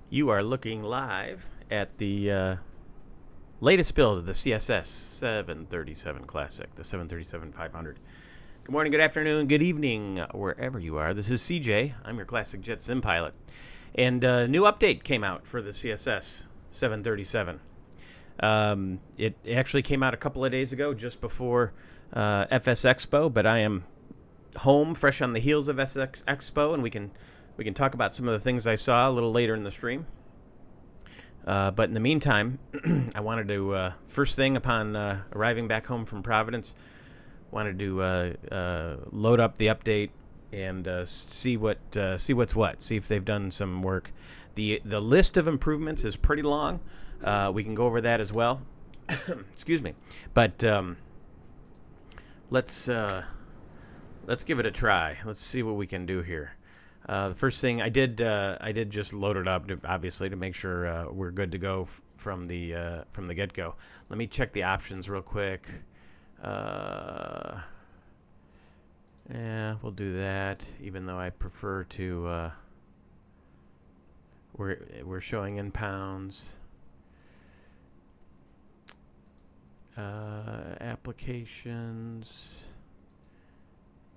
You are looking live at the latest build of the CSS 737 Classic, the 737-500. Good morning, good afternoon, good evening, wherever you are. This is CJ. I'm your Classic Jet Sim pilot. And a new update came out for the CSS 737. It actually came out a couple of days ago, just before FS Expo, but I am home, fresh on the heels of FS Expo, and we can talk about some of the things I saw a little later in the stream. But in the meantime, I wanted to, first thing upon arriving back home from Providence, wanted to load up the update and see what's what. See if they've done some work. The list of improvements is pretty long. We can go over that as well. Excuse me, but let's give it a try. Let's see what we can do here. The first thing I did just load it up, obviously, to make sure we're good to go from the get-go. Let me check the options real quick. Yeah, we'll do that. Even though I prefer to. We're showing in pounds. Applications.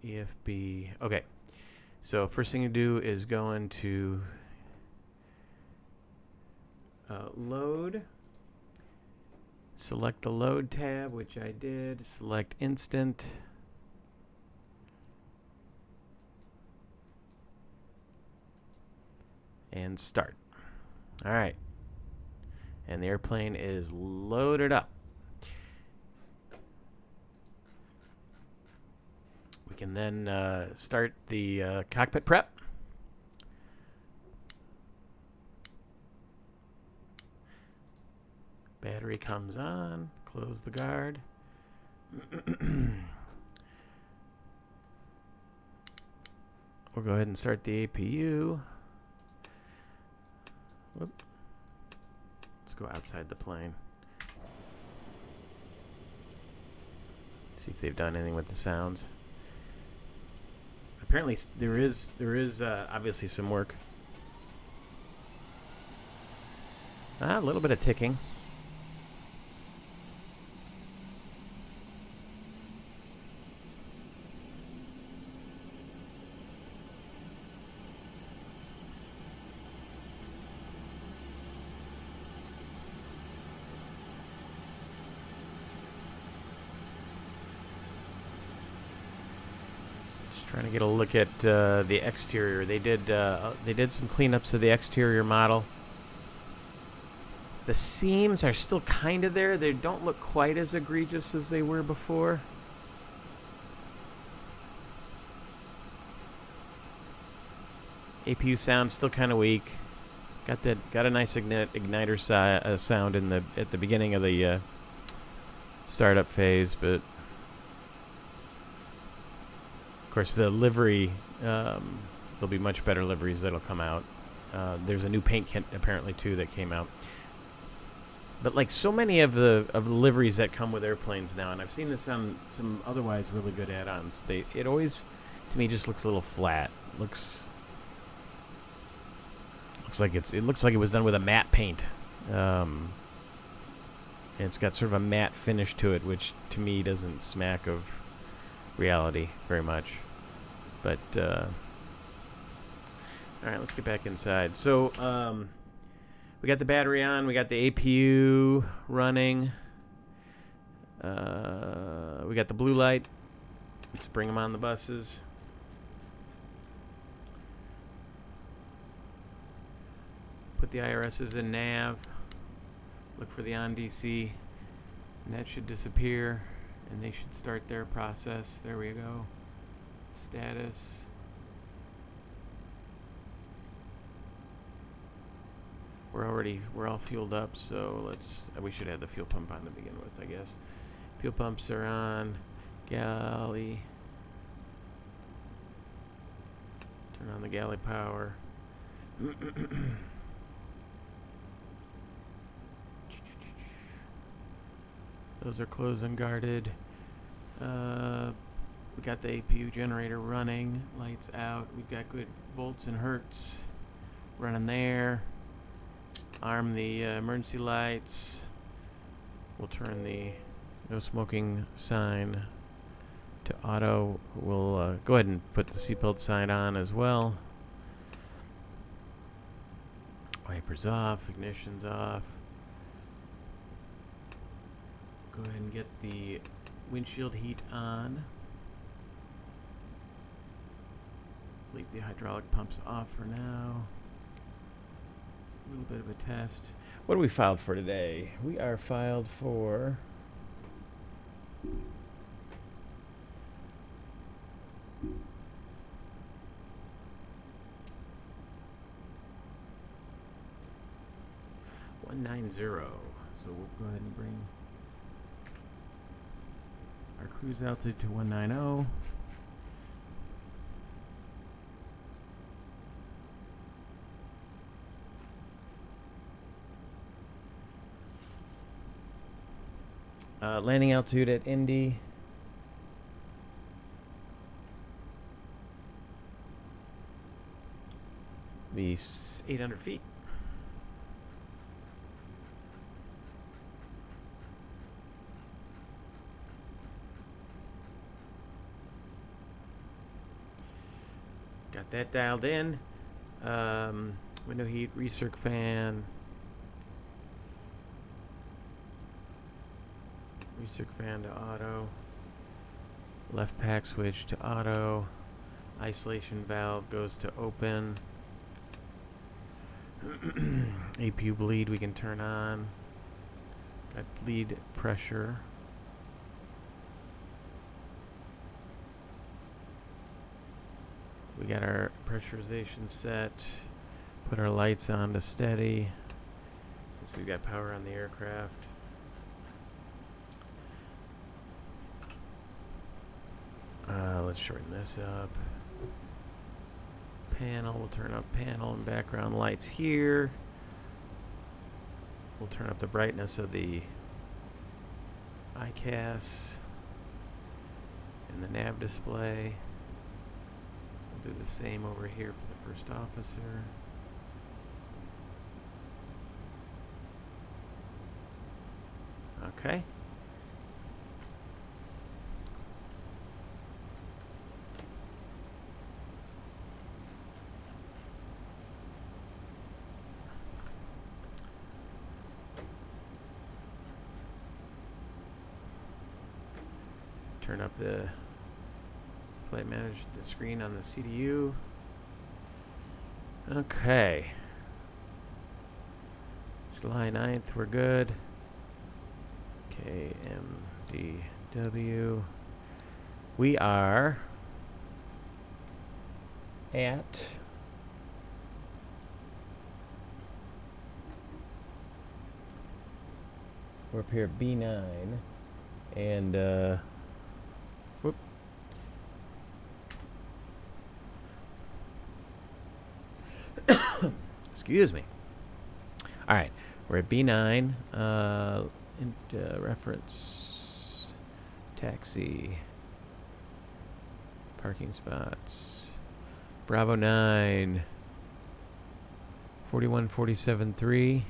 EFB. Okay. So first thing you do is go into load. Select the load tab, which I did. Select instant. And start. All right. And the airplane is loaded up. We can then start the cockpit prep. Battery comes on. Close the guard. We'll go ahead and start the APU. Whoop. Let's go outside the plane. See if they've done anything with the sounds. Apparently, there is obviously some work. A little bit of ticking. Trying to get a look at the exterior. They did some cleanups of the exterior model. The seams are still kind of there. They don't look quite as egregious as they were before. APU sound still kind of weak. Got a nice igniter sound at the beginning of the startup phase, but. Of course, the livery, there'll be much better liveries that'll come out. There's a new paint kit, apparently, too, that came out. But like so many of the liveries that come with airplanes now, and I've seen this on some otherwise really good add-ons, it always, to me, just looks a little flat. Looks like it looks like it was done with a matte paint. And it's got sort of a matte finish to it, which to me doesn't smack of reality very much. But all right, let's get back inside. So we got the battery on, we got the APU running, we got the blue light. Let's bring them on the buses. Put the IRSs in nav, look for the on DC, and that should disappear. And they should start their process. There we go. Status. We're all fueled up, so we should have the fuel pump on to begin with, I guess. Fuel pumps are on. Galley. Turn on the galley power. Those are closed and guarded. We got the APU generator running. Lights out. We've got good volts and hertz running there. arm the emergency lights. We'll turn the no smoking sign to auto. We'll go ahead and put the seatbelt sign on as well. Wipers off, ignition's off. Go ahead and get the windshield heat on. Leave the hydraulic pumps off for now. A little bit of a test. What are we filed for today? We are filed for $190. So we'll go ahead and bring our cruise altitude to 190. Landing altitude at Indy. Be 800 feet. Got that dialed in. Window heat, recirc fan. Recirc fan to auto. Left pack switch to auto. Isolation valve goes to open. APU bleed we can turn on. Got bleed pressure. We got our pressurization set. Put our lights on to steady since we've got power on the aircraft. Let's shorten this up. Panel, we'll turn up panel and background lights here. We'll turn up the brightness of the ICAS and the nav display. We'll do the same over here for the first officer. Okay. Turn up the flight manager, the screen on the CDU. Okay. July 9th, we're good. MDW. We are at we're up here at B9 and whoop. Excuse me. All right, we're at B9. Reference taxi parking spots. Bravo 9 4147.3.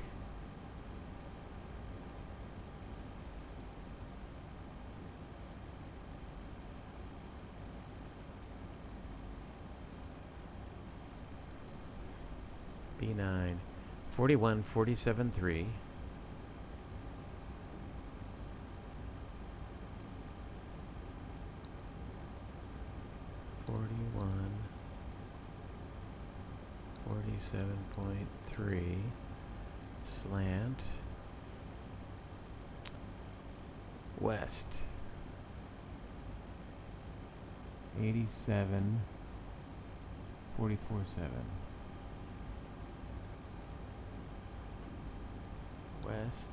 B9 4147.3. 47.3 slant west 87.44.7 west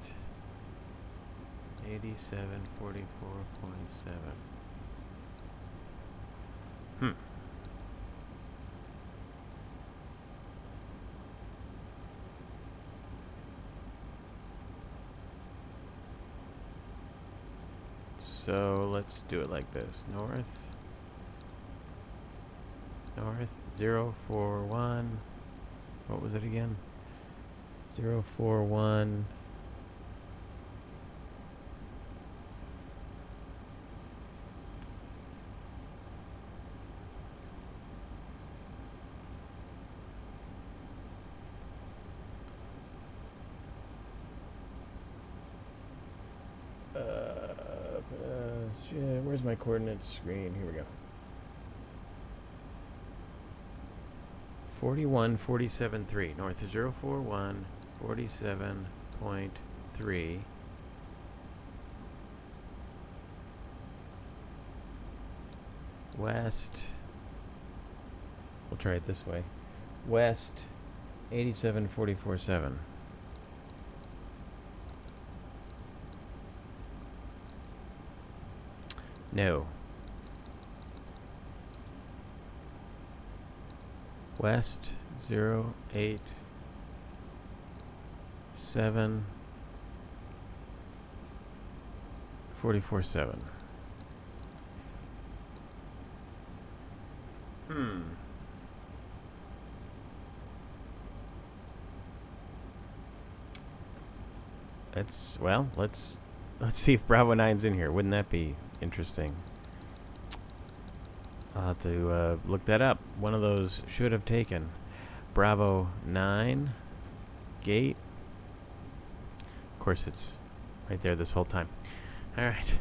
87.44.7. So let's do it like this. North 041. What was it again? 041. Where's my coordinates screen? Here we go. 41.47.3. North is 041, 47.3. West. We'll try it this way. West 87.44.7. No. West 087.44.7. Let's see if Bravo 9's in here. Wouldn't that be interesting? I'll have to look that up. One of those should have taken. Bravo 9 gate. Of course, it's right there this whole time. All right.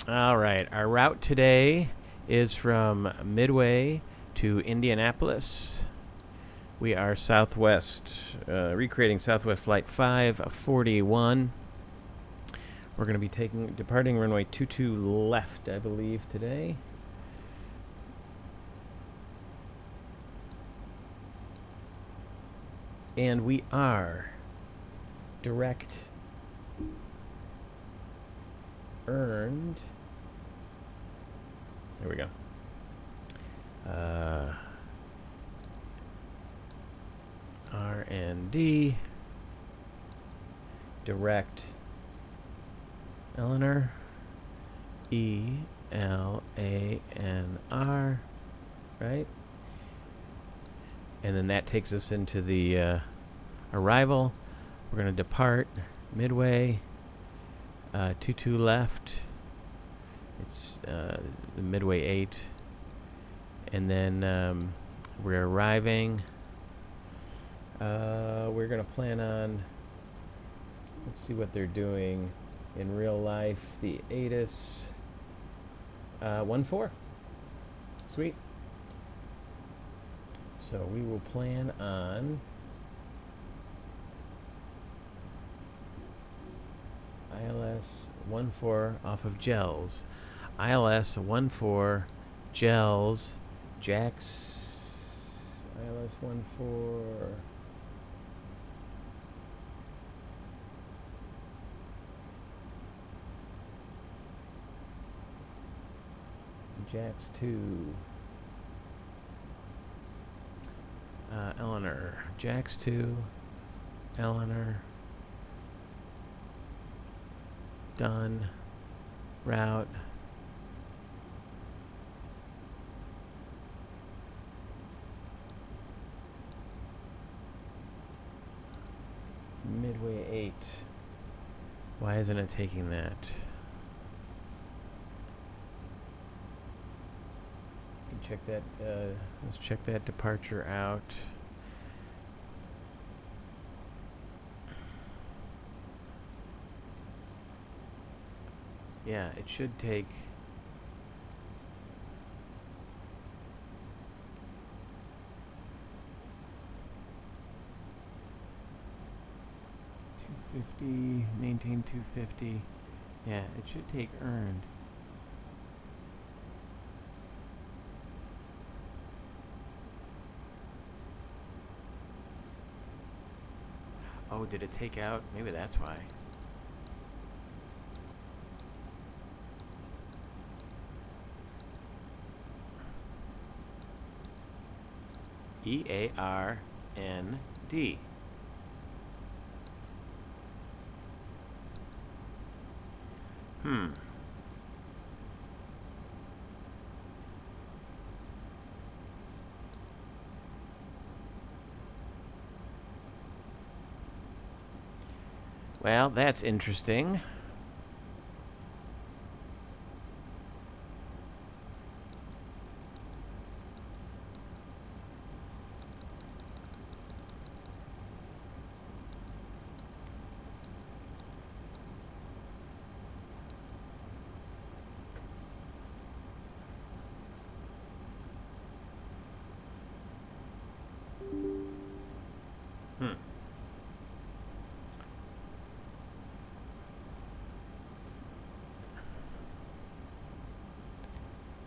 All right. Our route today is from Midway to Indianapolis. We are Southwest, recreating Southwest Flight 541. We're going to be departing runway 22 left, I believe, today. And we are direct earned. There we go. R&D direct airliner ELANR, right? And then that takes us into the arrival. We're going to depart Midway 22 left. It's the Midway 8. And then we're arriving. We're going to plan on, let's see what they're doing in real life. The ATIS 14. Sweet. So we will plan on ILS 14 off of Gels. ILS 14 Gels. Jax. ILS 14. Jax 2. Eleanor. Jax 2. Eleanor. Done. Route. Midway 8. Why isn't it taking that? Check that. Let's check that departure out. Yeah, it should take. $250. Maintain 250. Yeah, it should take earned. Oh, did it take out? Maybe that's why. EARND. Well, that's interesting.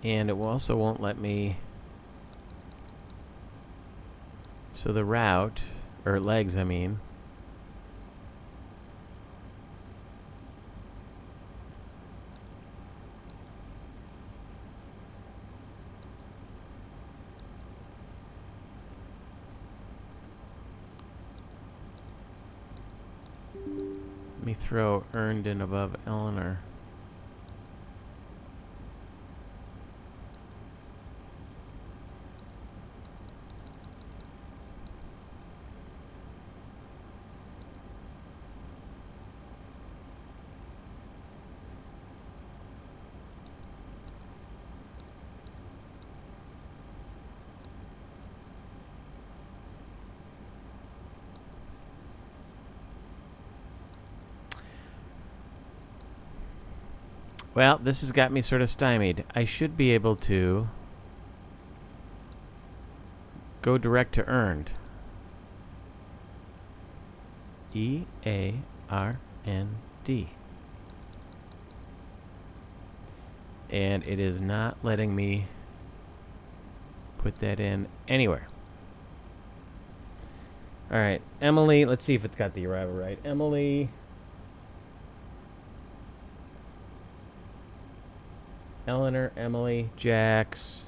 And it also won't let me. So the route, or legs, I mean. Let me throw earned in above airliner. Well, this has got me sort of stymied. I should be able to go direct to earned. EARND. And it is not letting me put that in anywhere. All right, Emily, let's see if it's got the arrival right. Emily. Eleanor, Emily, Jax.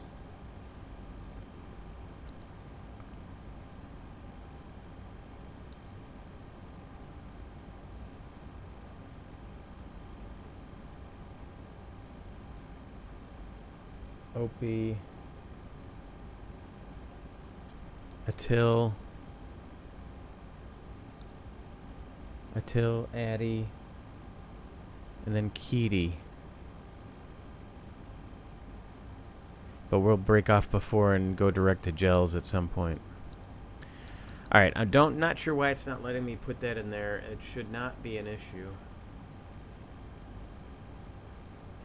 Opie. Attil, Addie, and then Keedy. But we'll break off before and go direct to gels at some point. All right, not sure why it's not letting me put that in there. It should not be an issue.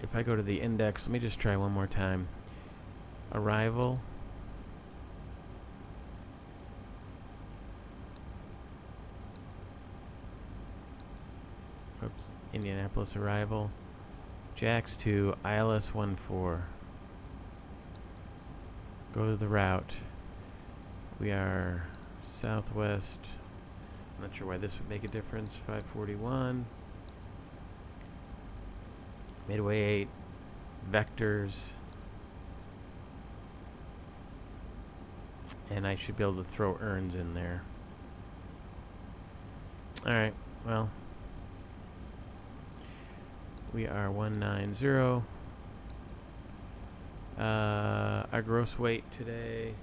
If I go to the index, let me just try one more time. Arrival. Oops. Indianapolis arrival. Jax to ILS 14. Go to the route. We are Southwest. I'm not sure why this would make a difference. 541. Midway 8. Vectors. And I should be able to throw earns in there. Alright, well. We are 190. Our gross weight today.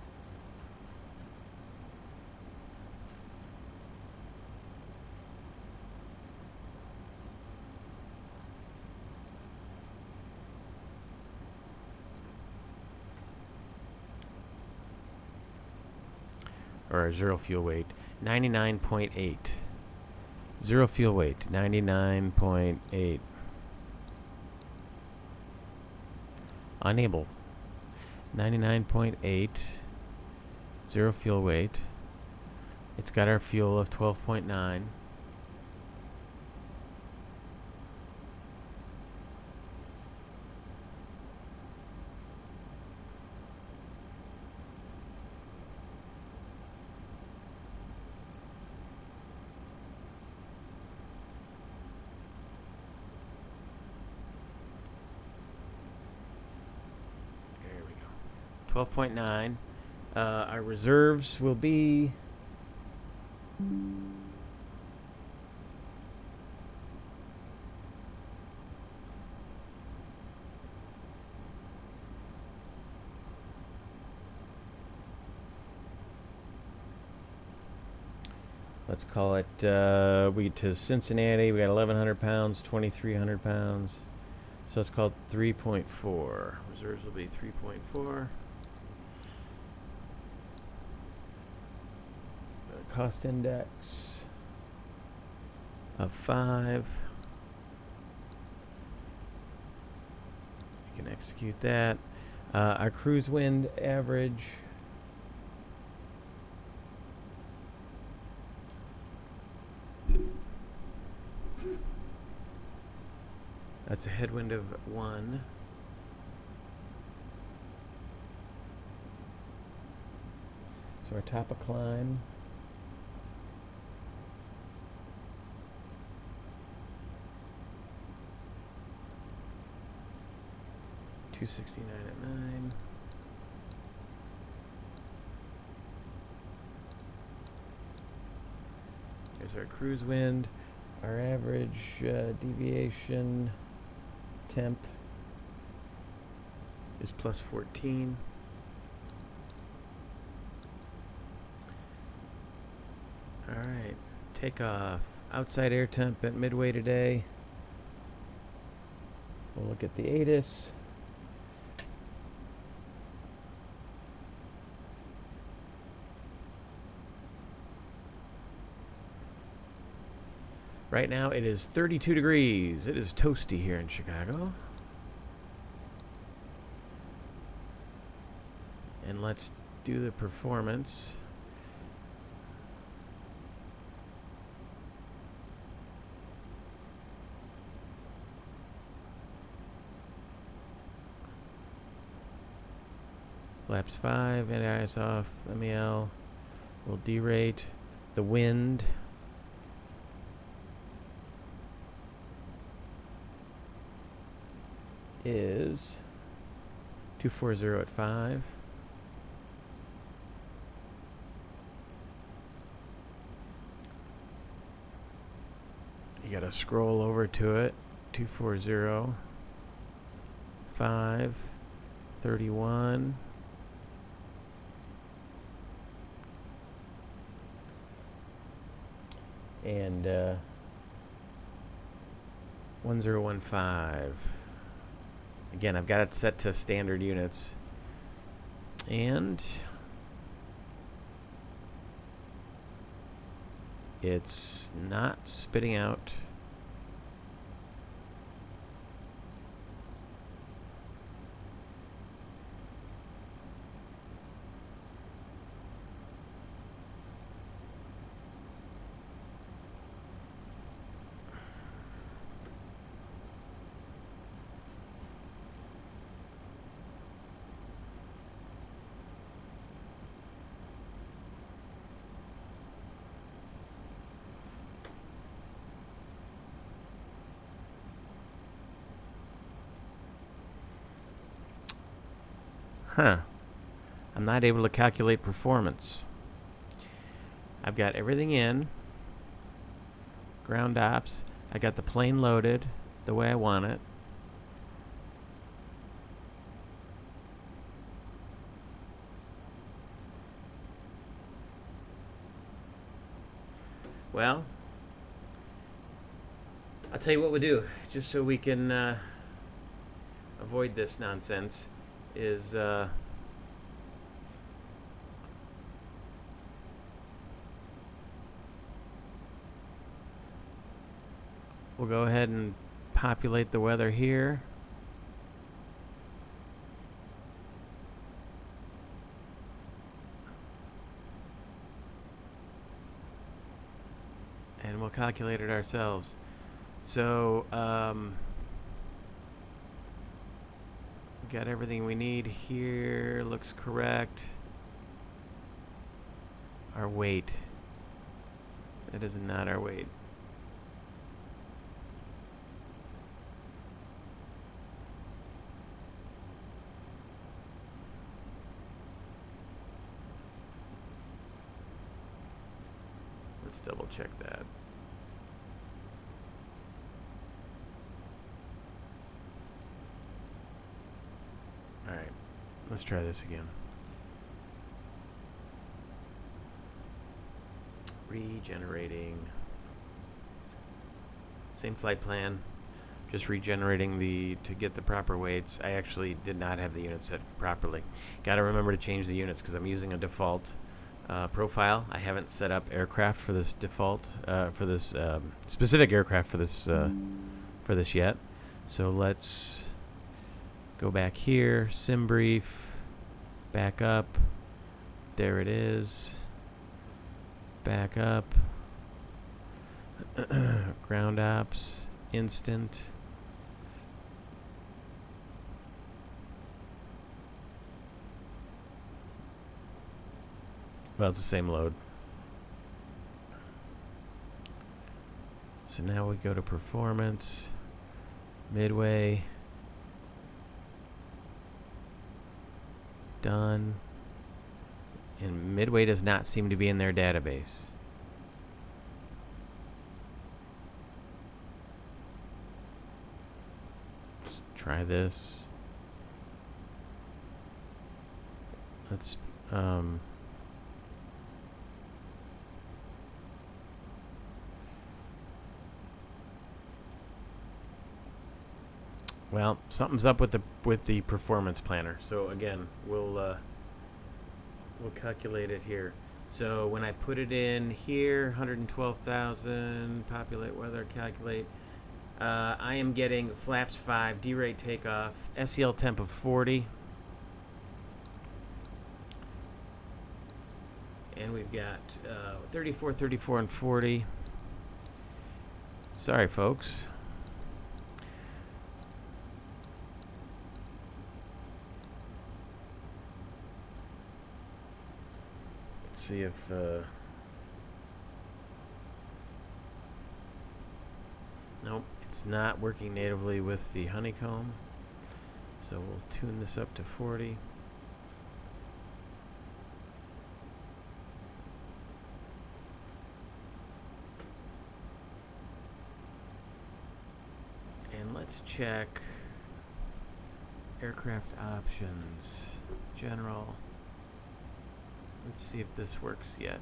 Or zero fuel weight, 99.8. Zero fuel weight, 99.8. Unable. 99.8. Zero fuel weight. It's got our fuel of 12.9. There we go. 12.9. Our reserves will be let's call it, we get to Cincinnati, we got 1,100 pounds, 2,300 pounds. So let's call it 3.4. Reserves will be 3.4. Cost index of 5. We can execute that. Our cruise wind average. That's a headwind of 1. So our top of climb. $269 at 9. Here's our cruise wind. Our average deviation temp is plus 14. All right, takeoff. Outside air temp at Midway today. We'll look at the ATIS. Right now it is 32 degrees. It is toasty here in Chicago. And let's do the performance. Flaps 5, anti-ice off, MEL. We'll derate. The wind is 240 at 5. You gotta scroll over to it. 240 5 31. And 1015. Again, I've got it set to standard units. And it's not spitting out. I'm not able to calculate performance. I've got everything in. Ground ops. I got the plane loaded the way I want it. Well, I'll tell you what we'll do, just so we can avoid this nonsense, is we'll go ahead and populate the weather here. And we'll calculate it ourselves. So, got everything we need here. Looks correct. Our weight. That is not our weight. Let's double check that. Alright, let's try this again. Regenerating. Same flight plan. Just regenerating to get the proper weights. I actually did not have the unit set properly. Got to remember to change the units because I'm using a default profile. I haven't set up aircraft for this default for this specific aircraft for this yet. So let's go back here. Sim brief. Back up. There it is. Back up. Ground ops. Instant. Well, it's the same load. So now we go to performance, Midway, done, and Midway does not seem to be in their database. Let's try this. Let's well, something's up with the performance planner. So again, we'll calculate it here. So when I put it in here, 112,000, populate weather, calculate. I am getting flaps 5, D-rate takeoff, SEL temp of 40. And we've got 34, 34, and 40. Sorry, folks. See if nope, it's not working natively with the honeycomb, so we'll tune this up to 40. And let's check aircraft options, general. Let's see if this works yet.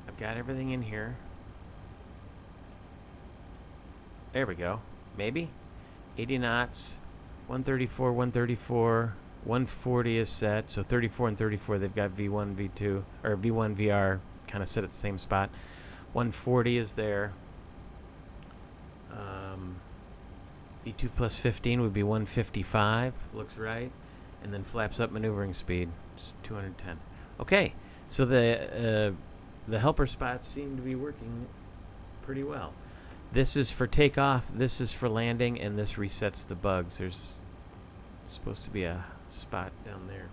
I've got everything in here. There we go. Maybe 80 knots, 134, 134. 140 is set, so 34 and 34, they've got V1, V2, or V1, VR kind of set at the same spot. 140 is there. V2 plus 15 would be 155, looks right. And then flaps up maneuvering speed, just 210. Okay, so the helper spots seem to be working pretty well. This is for takeoff, this is for landing, and this resets the bugs. There's supposed to be a spot down there.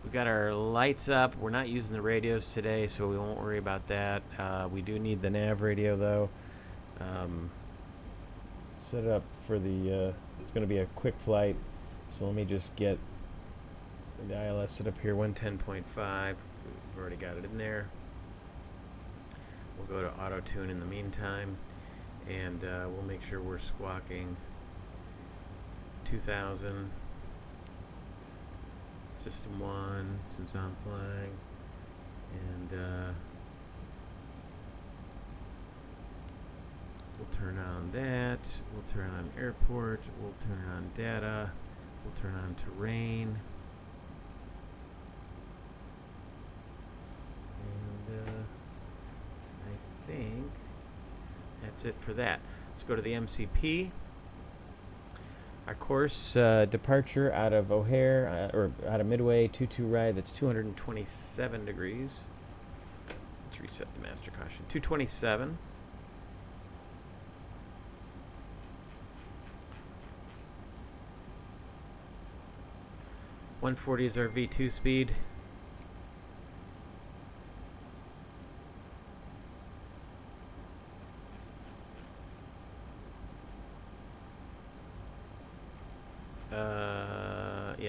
We've got our lights up. We're not using the radios today, so we won't worry about that. We do need the nav radio though. Set it up for the it's going to be a quick flight, so let me just get the ILS set up here. 110.5. We've already got it in there. We'll go to auto tune in the meantime, and we'll make sure we're squawking 2000, system 1, since I'm flying, and we'll turn on that, we'll turn on airport, we'll turn on data, we'll turn on terrain, and I think that's it for that. Let's go to the MCP. Our course departure out of O'Hare, or out of Midway, 22 right, that's 227 degrees. Let's reset the master caution. 227. .140 is our V2 speed.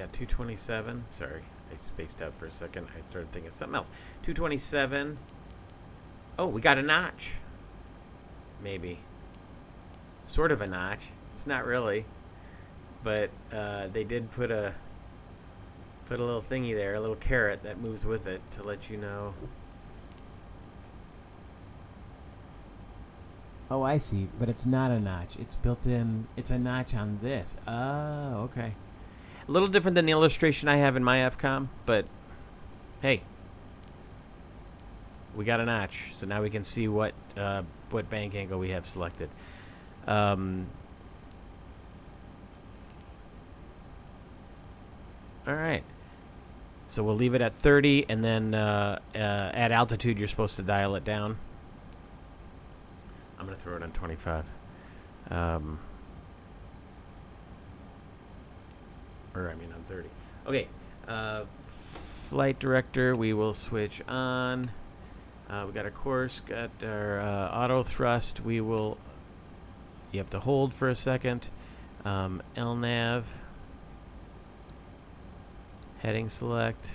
yeah, 227. Sorry, I spaced out for a second. I started thinking of something else. 227. Oh, we got a notch. Maybe. Sort of a notch. It's not really. But they did put a little thingy there, a little carrot that moves with it to let you know. Oh, I see. But it's not a notch. It's built in. It's a notch on this. Oh, okay. A little different than the illustration I have in my FCOM, but hey, we got a notch, so now we can see what bank angle we have selected. All right. So we'll leave it at 30, and then at altitude, you're supposed to dial it down. I'm going to throw it on 25. Or, I mean, on 30. Okay. Flight director, we will switch on. We got our course, got our auto thrust. We will... You have to hold for a second. LNAV. Heading select.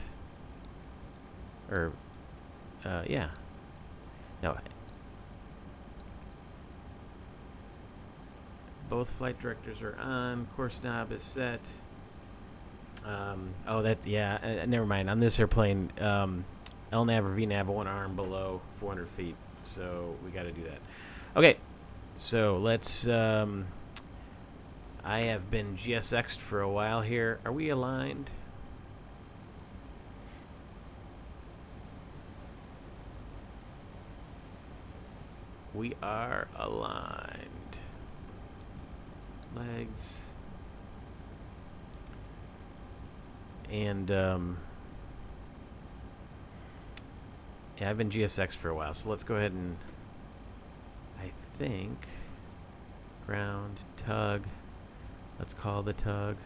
Or, yeah. No. Both flight directors are on. Course knob is set. Oh, that's, yeah, never mind. On this airplane, LNAV or VNAV, one arm below 400 feet. So we got to do that. Okay. So let's, I have been GSX'd for a while here. Are we aligned? We are aligned. Legs. And, yeah, I've been GSX for a while, so let's go ahead and, I think, ground, tug. Let's call the tug.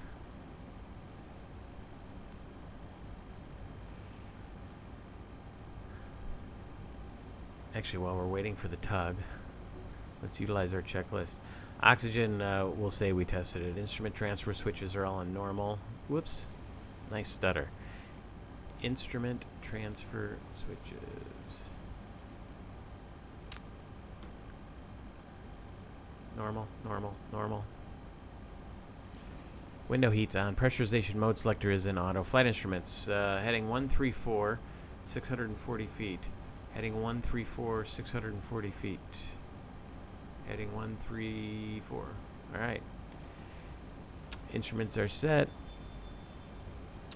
Actually, while we're waiting for the tug, let's utilize our checklist. Oxygen, we'll say we tested it. Instrument transfer switches are all on normal. Whoops. Nice stutter. Instrument transfer switches. Normal, normal, normal. Window heat's on. Pressurization mode selector is in auto. Flight instruments, heading 134, 640 feet. Heading 134, 640 feet. Heading 134. All right. Instruments are set.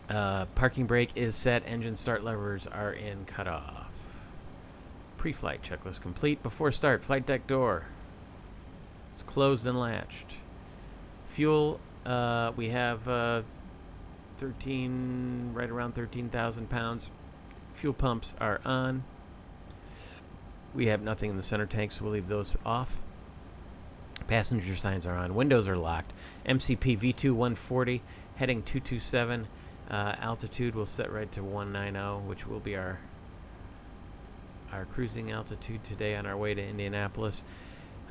Parking brake is set. Engine start levers are in cutoff. Pre-flight checklist complete. Before start, flight deck door. It's closed and latched. Fuel, we have right around 13,000 pounds. Fuel pumps are on. We have nothing in the center tank, so we'll leave those off. Passenger signs are on. Windows are locked. MCP V2 140, heading 227. Altitude will set right to 190, which will be our cruising altitude today on our way to Indianapolis.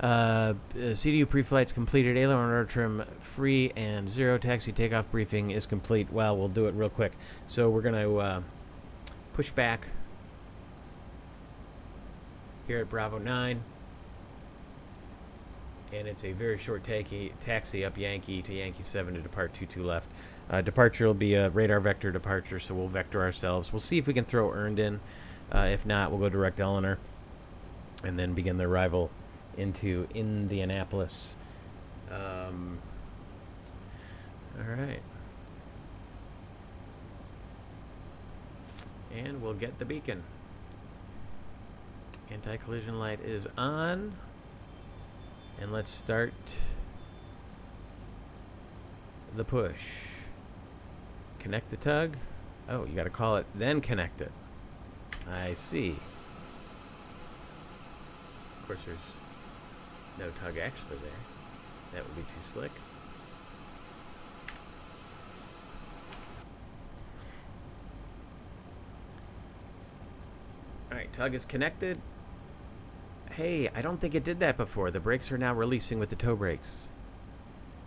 CDU pre-flight's completed. Aileron rotor trim free and 0. Taxi takeoff briefing is complete. Well, we'll do it real quick. So we're going to push back here at Bravo 9. And it's a very short taxi up Yankee to Yankee 7 to depart 22 left. Departure will be a radar vector departure, so we'll vector ourselves. We'll see if we can throw earned in. If not, we'll go direct airliner and then begin the arrival into Indianapolis. All right. And we'll get the beacon. Anti-collision light is on. And let's start the push. Connect the tug. Oh, you got to call it, then connect it. I see. Of course, there's no tug actually there. That would be too slick. All right, tug is connected. Hey, I don't think it did that before. The brakes are now releasing with the toe brakes.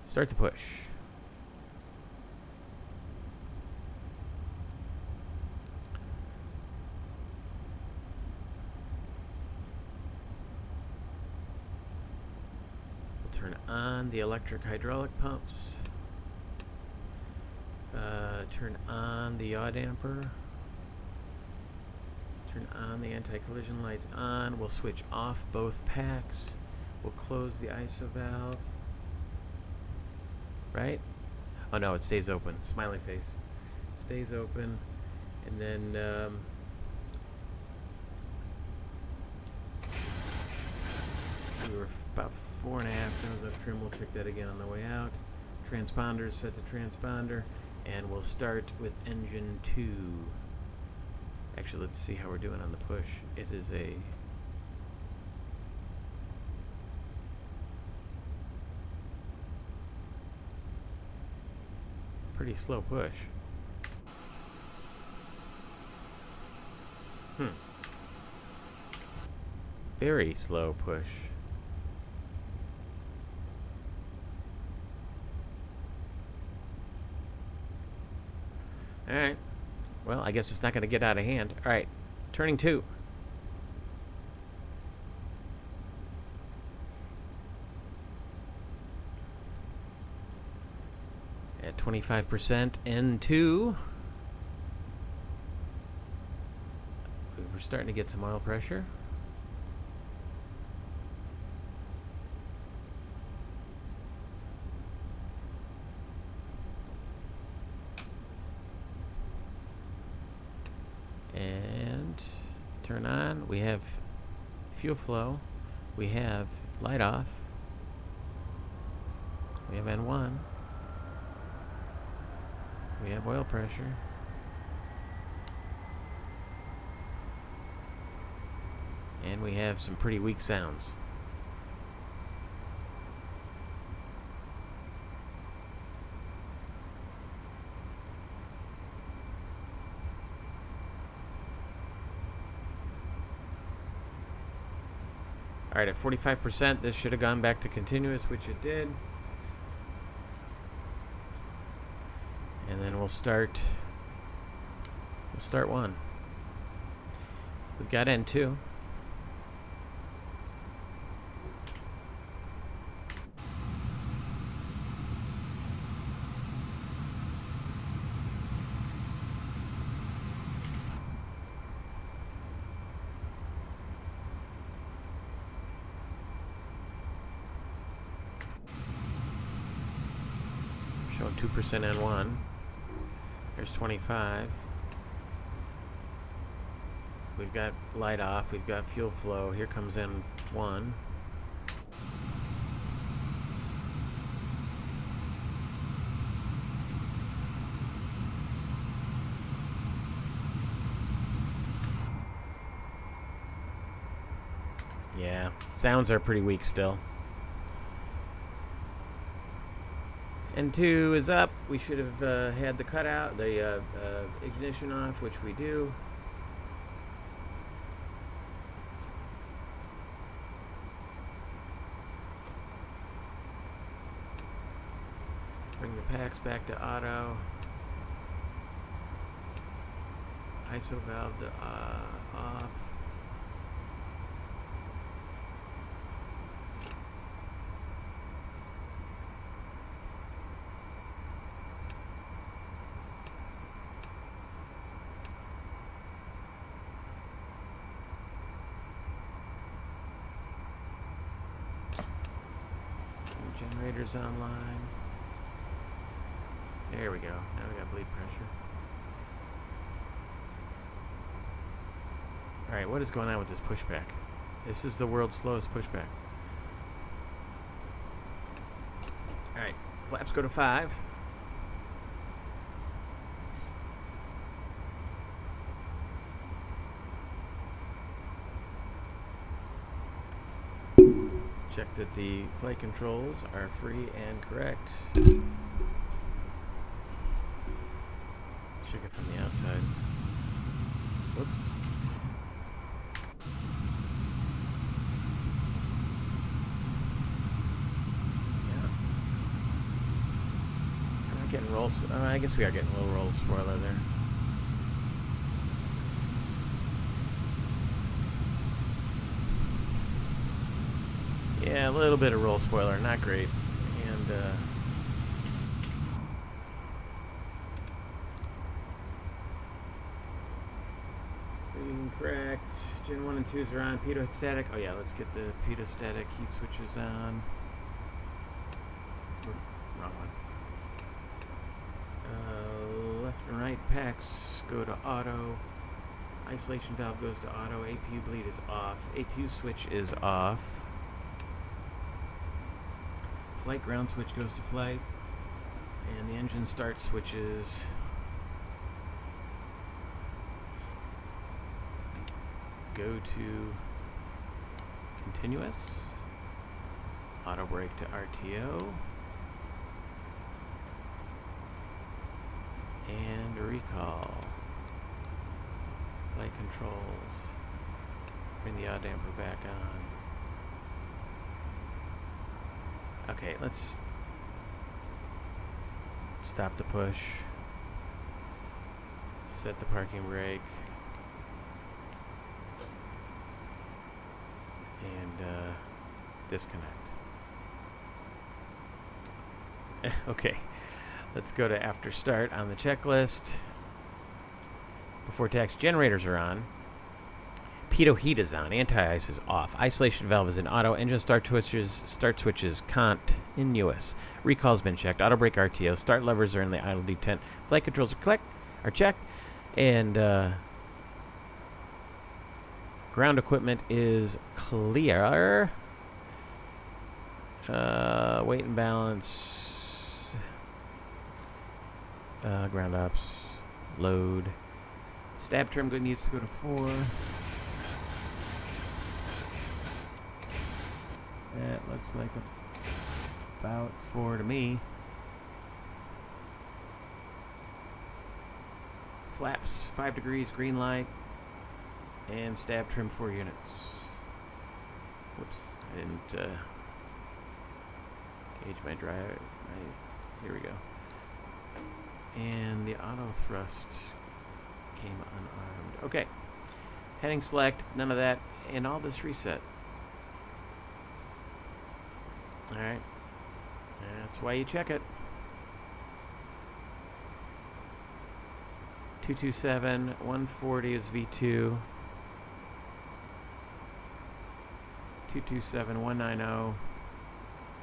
Start the push. turn on the electric hydraulic pumps. Turn on the yaw damper. Turn on the anti-collision lights on. We'll switch off both packs. We'll close the ISO valve. Right? Oh no, it stays open. Smiley face. Stays open. And then we were about 4.5 tons of trim. We'll check that again on the way out. Transponders set to transponder. And we'll start with engine 2. Actually, let's see how we're doing on the push. It is a pretty slow push. Very slow push. Alright. Well, I guess it's not going to get out of hand. Alright. Turning 2. At 25%, N2. We're starting to get some oil pressure. And turn on. We have fuel flow. We have light off. We have N1. We have oil pressure. And we have some pretty weak sounds. Alright, at 45%, this should have gone back to continuous, which it did. And then we'll start 1. We've got N2. Showing 2% N1. There's 25. We've got light off. We've got fuel flow. Here comes N1. Yeah, sounds are pretty weak still. N2 is up. We should have had the cutout, the ignition off, which we do. Bring the packs back to auto. ISO valve to off. Generators online. There we go. Now we got bleed pressure. Alright, what is going on with this pushback? This is the world's slowest pushback. Alright, flaps go to 5. Check that the flight controls are free and correct. Let's check it from the outside. Whoops. Yeah. We're not getting rolls. I guess we are getting a little roll spoiler there. Yeah, a little bit of roll spoiler, not great. And reading correct. Gen 1 and 2s are on. Pitot static. Oh yeah, let's get the pitot static heat switches on. Wrong one. Left and right packs go to auto. Isolation valve goes to auto. APU bleed is off. APU switch is off. Flight ground switch goes to flight. And the engine start switches go to continuous. Auto brake to RTO. And recall. Flight controls. Bring the yaw damper back on. Okay, let's stop the push. Set the parking brake. And disconnect. Okay, let's go to after start on the checklist. Before tax generators are on. Pitot heat is on. Anti-ice is off. Isolation valve is in auto. Engine start switches continuous. Recall's been checked. Auto brake RTO. Start levers are in the idle detent. Flight controls are checked. And ground equipment is clear. Weight and balance. Ground ops. Load. Stab trim needs to go to 4. That looks like about 4 to me. Flaps, 5 degrees, green light. And stab trim 4 units. Whoops, I didn't gauge my drive. Here we go. And the auto thrust came unarmed. Okay. Heading select, none of that, and all this reset. Alright. That's why you check it. 227, 140 is V2. 227, 190.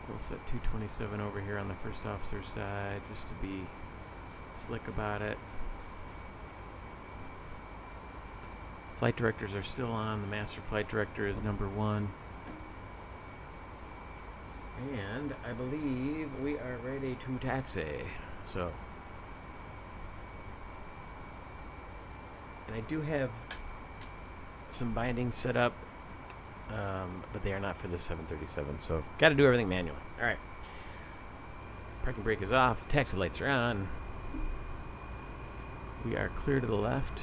We'll set 227 over here on the first officer's side just to be slick about it. Flight directors are still on. The master flight director is number 1. And I believe we are ready to taxi. So, and I do have some bindings set up, but they are not for the 737. So, got to do everything manually. All right. Parking brake is off. Taxi lights are on. We are clear to the left.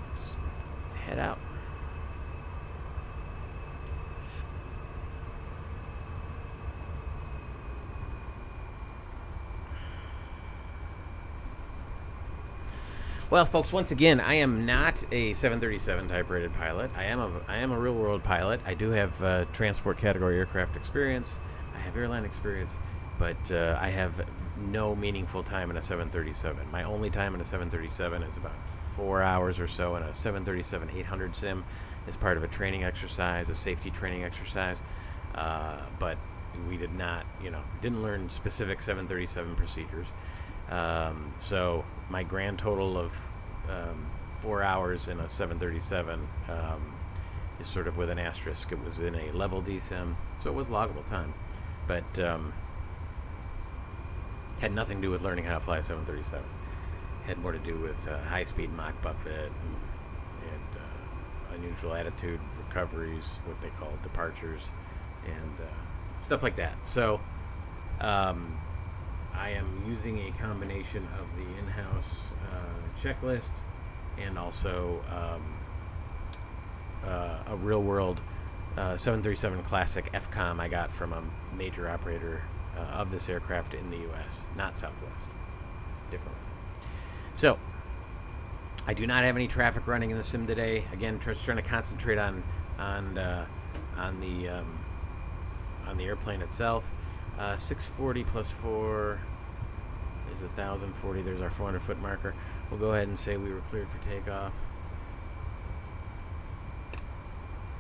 Let's head out. Well, folks, once again, I am not a 737 type-rated pilot. I am a real-world pilot. I do have transport category aircraft experience. I have airline experience, but I have no meaningful time in a 737. My only time in a 737 is about 4 hours or so in a 737-800 sim as part of a training exercise, a safety training exercise. But we did not, didn't learn specific 737 procedures. So my grand total of 4 hours in a 737 is sort of with an asterisk. It was in a level D sim, so it was loggable time, but had nothing to do with learning how to fly a 737. Had more to do with high-speed mock buffet and unusual attitude recoveries, what they call departures, and stuff like that. So I am using a combination of the in-house checklist and also a real-world 737 Classic FCOM I got from a major operator of this aircraft in the U.S., not Southwest. Different. So, I do not have any traffic running in the sim today. Again, trying to concentrate on on the airplane itself. 640 plus 4 is 1,040. There's our 400-foot marker. We'll go ahead and say we were cleared for takeoff.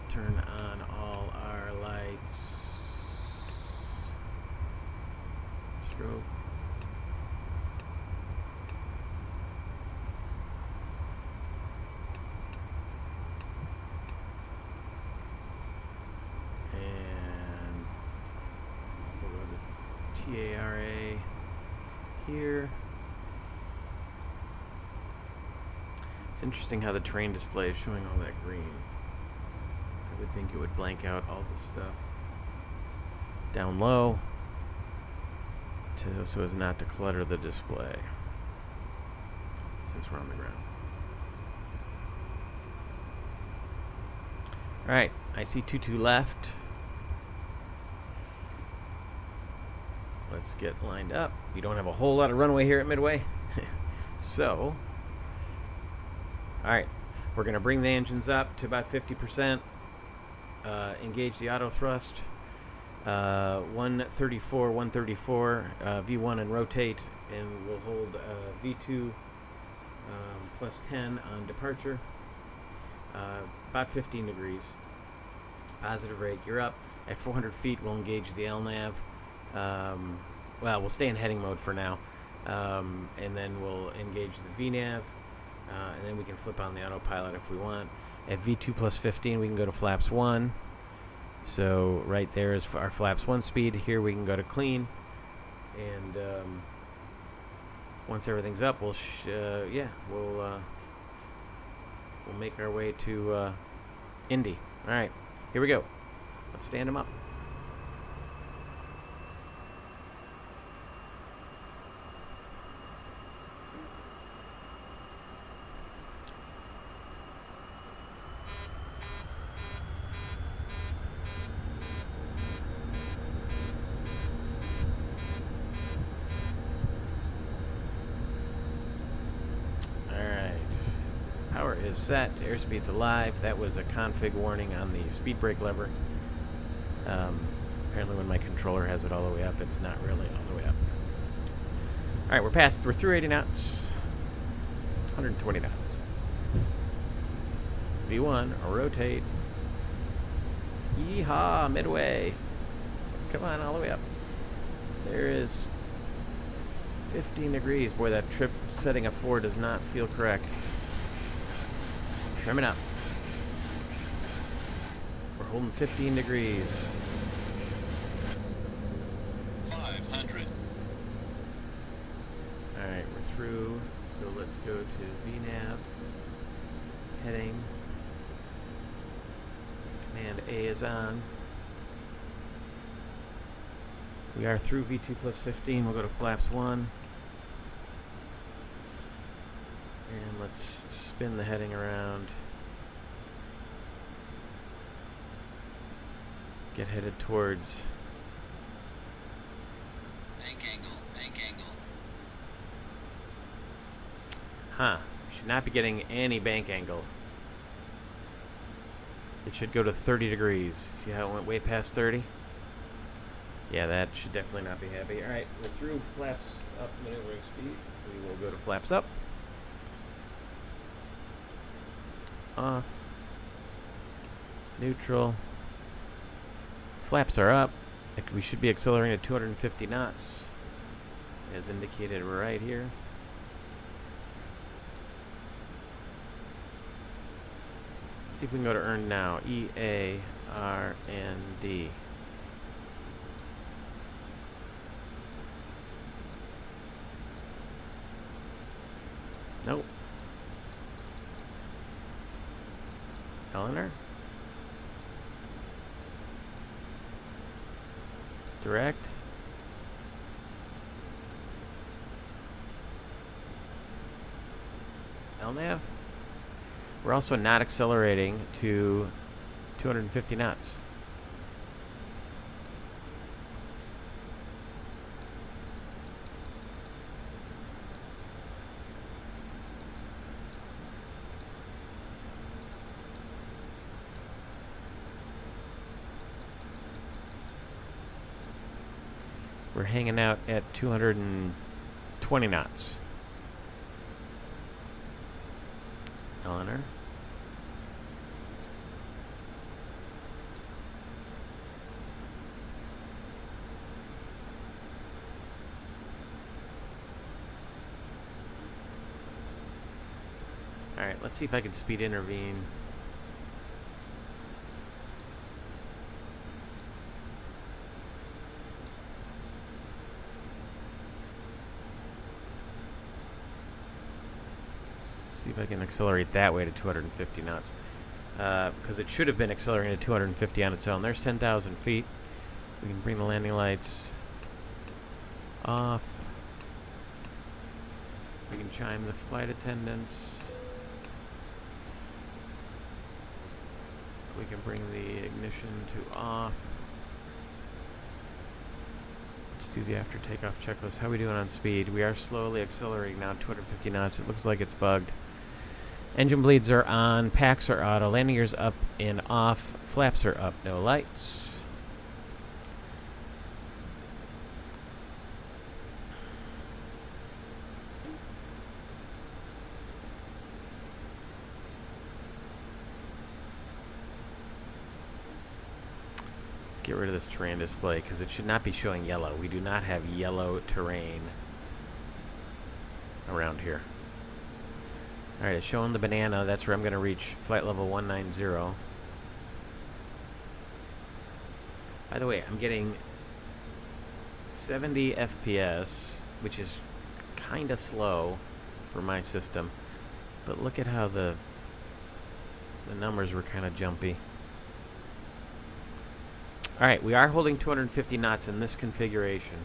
Turn on all our lights. Strobe. And we'll go to TARA here. It's interesting how the terrain display is showing all that green. I would think it would blank out all the stuff down low so as not to clutter the display since we're on the ground. Alright, I see 22 left. Let's get lined up. We don't have a whole lot of runway here at Midway. So, alright, we're going to bring the engines up to about 50%. Engage the auto thrust. 134, 134, V1 and rotate, and we'll hold V2 plus 10 on departure. About 15 degrees. Positive rate, you're up. At 400 feet, we'll engage the LNAV. Well, we'll stay in heading mode for now. And then we'll engage the VNAV. And then we can flip on the autopilot if we want. At V2 plus 15, we can go to flaps 1. So right there is our flaps 1 speed. Here we can go to clean. And once everything's up, we'll make our way to Indy. All right, here we go. Let's stand them up. Power is set. Airspeed's alive. That was a config warning on the speed brake lever. Apparently when my controller has it all the way up, it's not really all the way up. Alright, we're through 80 knots. 120 knots. V1, rotate. Yeehaw, Midway. Come on, all the way up. There is 15 degrees. Boy, that trip setting of 4 does not feel correct. Trim it up. We're holding 15 degrees. 500. Alright, we're through. So let's go to VNAV. Heading. Command A is on. We are through V2 plus 15. We'll go to flaps 1. And let's spin the heading around. Get headed towards Bank angle, bank angle. Huh. Should not be getting any bank angle. It should go to 30 degrees. See how it went way past 30? Yeah, that should definitely not be happy. Alright, we're through flaps up maneuvering speed. We will go to flaps up. Off. Neutral. Flaps are up. We should be accelerating at 250 knots, as indicated right here. Let's see if we can go to earn now. E, A, R, N, D. Nope. Airliner. Direct. LNAV. We're also not accelerating to 250 knots. We're hanging out at 220 knots. Airliner. Alright, let's see if I can speed intervene. See if I can accelerate that way to 250 knots. Because it should have been accelerating to 250 on its own. There's 10,000 feet. We can bring the landing lights off. We can chime the flight attendants. We can bring the ignition to off. Let's do the after takeoff checklist. How are we doing on speed? We are slowly accelerating now, 250 knots. It looks like it's bugged. Engine bleeds are on. Packs are auto. Landing gears up and off. Flaps are up. No lights. Get rid of this terrain display because it should not be showing yellow. We do not have yellow terrain around here. Alright, it's showing the banana. That's where I'm going to reach flight level 190. By the way, I'm getting 70 FPS, which is kind of slow for my system. But look at how the numbers were kind of jumpy. Alright, we are holding 250 knots in this configuration.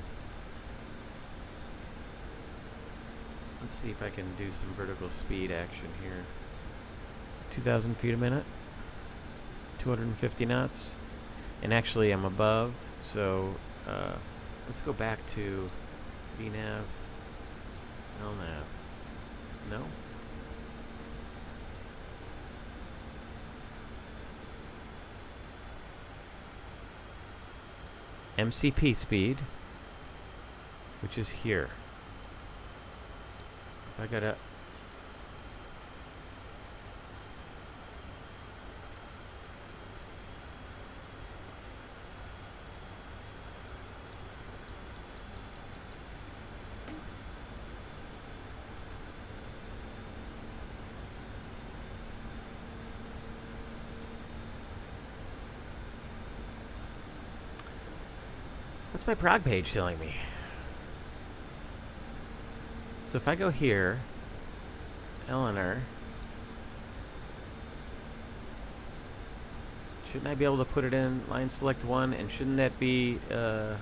Let's see if I can do some vertical speed action here. 2,000 feet a minute. 250 knots. And actually I'm above, so let's go back to VNav, LNav. No? MCP speed, which is here. If I gotta... What's my prog page telling me? So if I go here, airliner, shouldn't I be able to put it in line select 1? And shouldn't that be a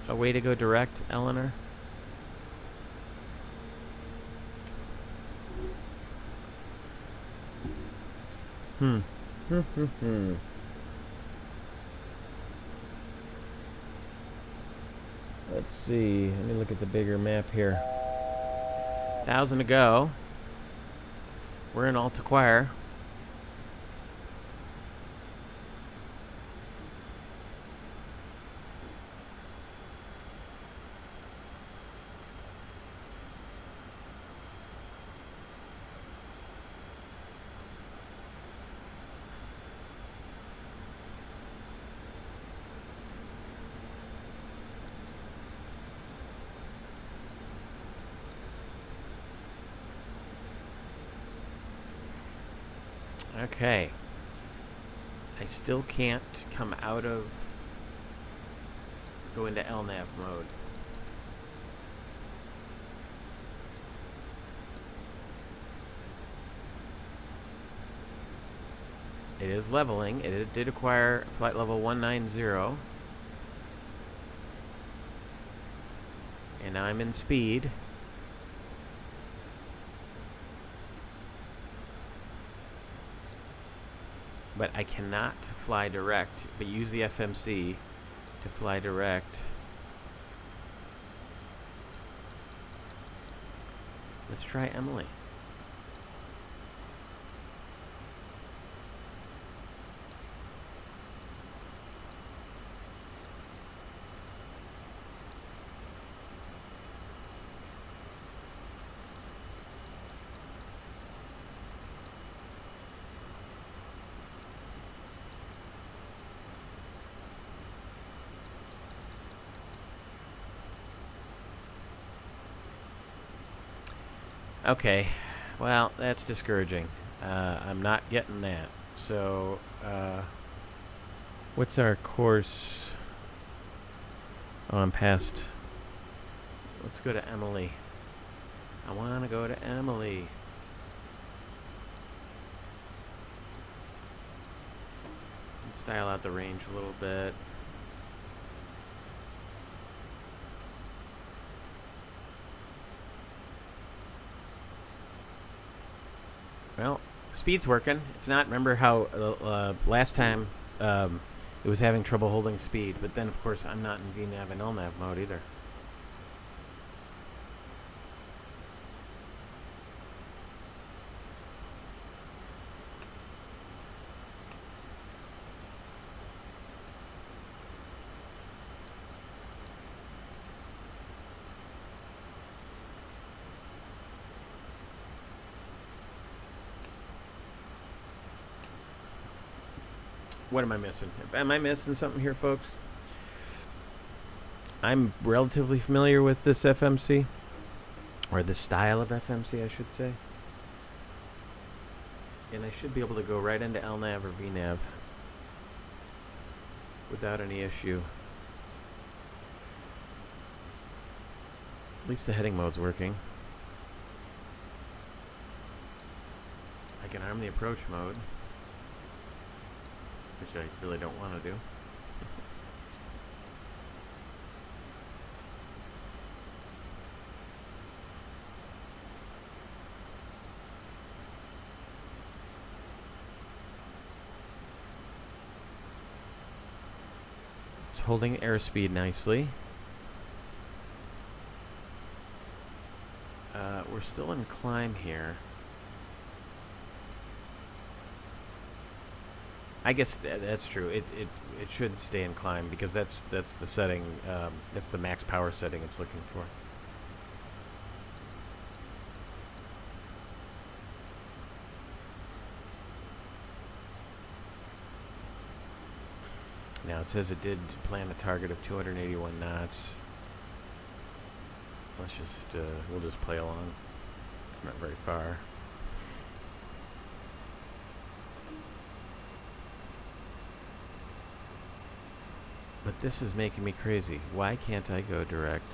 way to go direct, airliner? Let's see. Let me look at the bigger map here. 1,000 to go. We're in Alta Choir. Okay. I still can't come out of... go into LNAV mode. It is leveling. It did acquire flight level 190. And now I'm in speed. But I cannot fly direct, but use the FMC to fly direct. Let's try Emily. Okay, well, that's discouraging. I'm not getting that. So, what's our course? Oh, I'm past. Let's go to Emily. I want to go to Emily. Let's dial out the range a little bit. Well, speed's working. It's not. Remember how last time it was having trouble holding speed, but then of course I'm not in VNav and LNav mode either. What am I missing? Am I missing something here, folks? I'm relatively familiar with this FMC, or this style of FMC, I should say. And I should be able to go right into LNav or VNav without any issue. At least the heading mode's working. I can arm the approach mode, which I really don't want to do. It's holding airspeed nicely. We're still in climb here. I guess that's true. It should stay in climb because that's the setting. That's the max power setting it's looking for. Now it says it did plan a target of 281 knots. Let's just we'll just play along. It's not very far. But this is making me crazy. Why can't I go direct?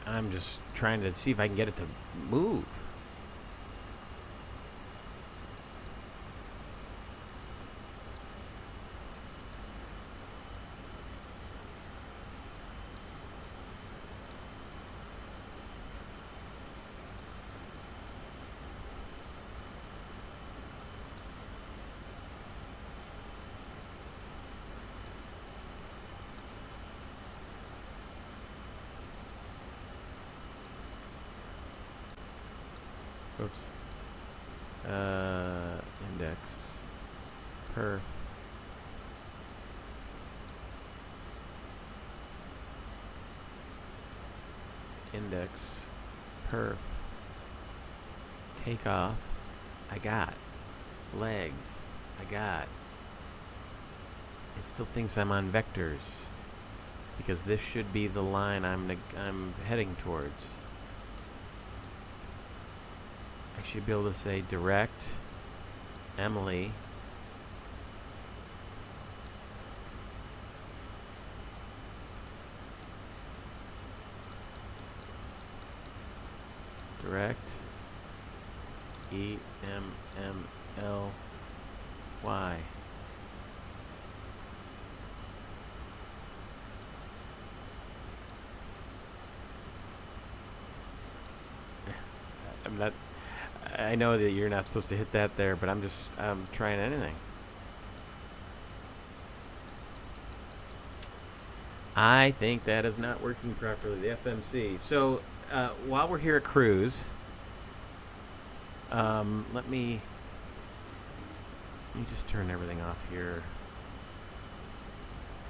I'm just trying to see if I can get it to move. Oops. Index. Perf. Index. Perf. Takeoff. I got. Legs. I got. It still thinks I'm on vectors. Because this should be the line I'm heading towards. I should be able to say direct Emily direct EMMLY. I'm not. I know that you're not supposed to hit that there, but I'm trying anything. I think that is not working properly, the FMC. So while we're here at cruise, let me just turn everything off here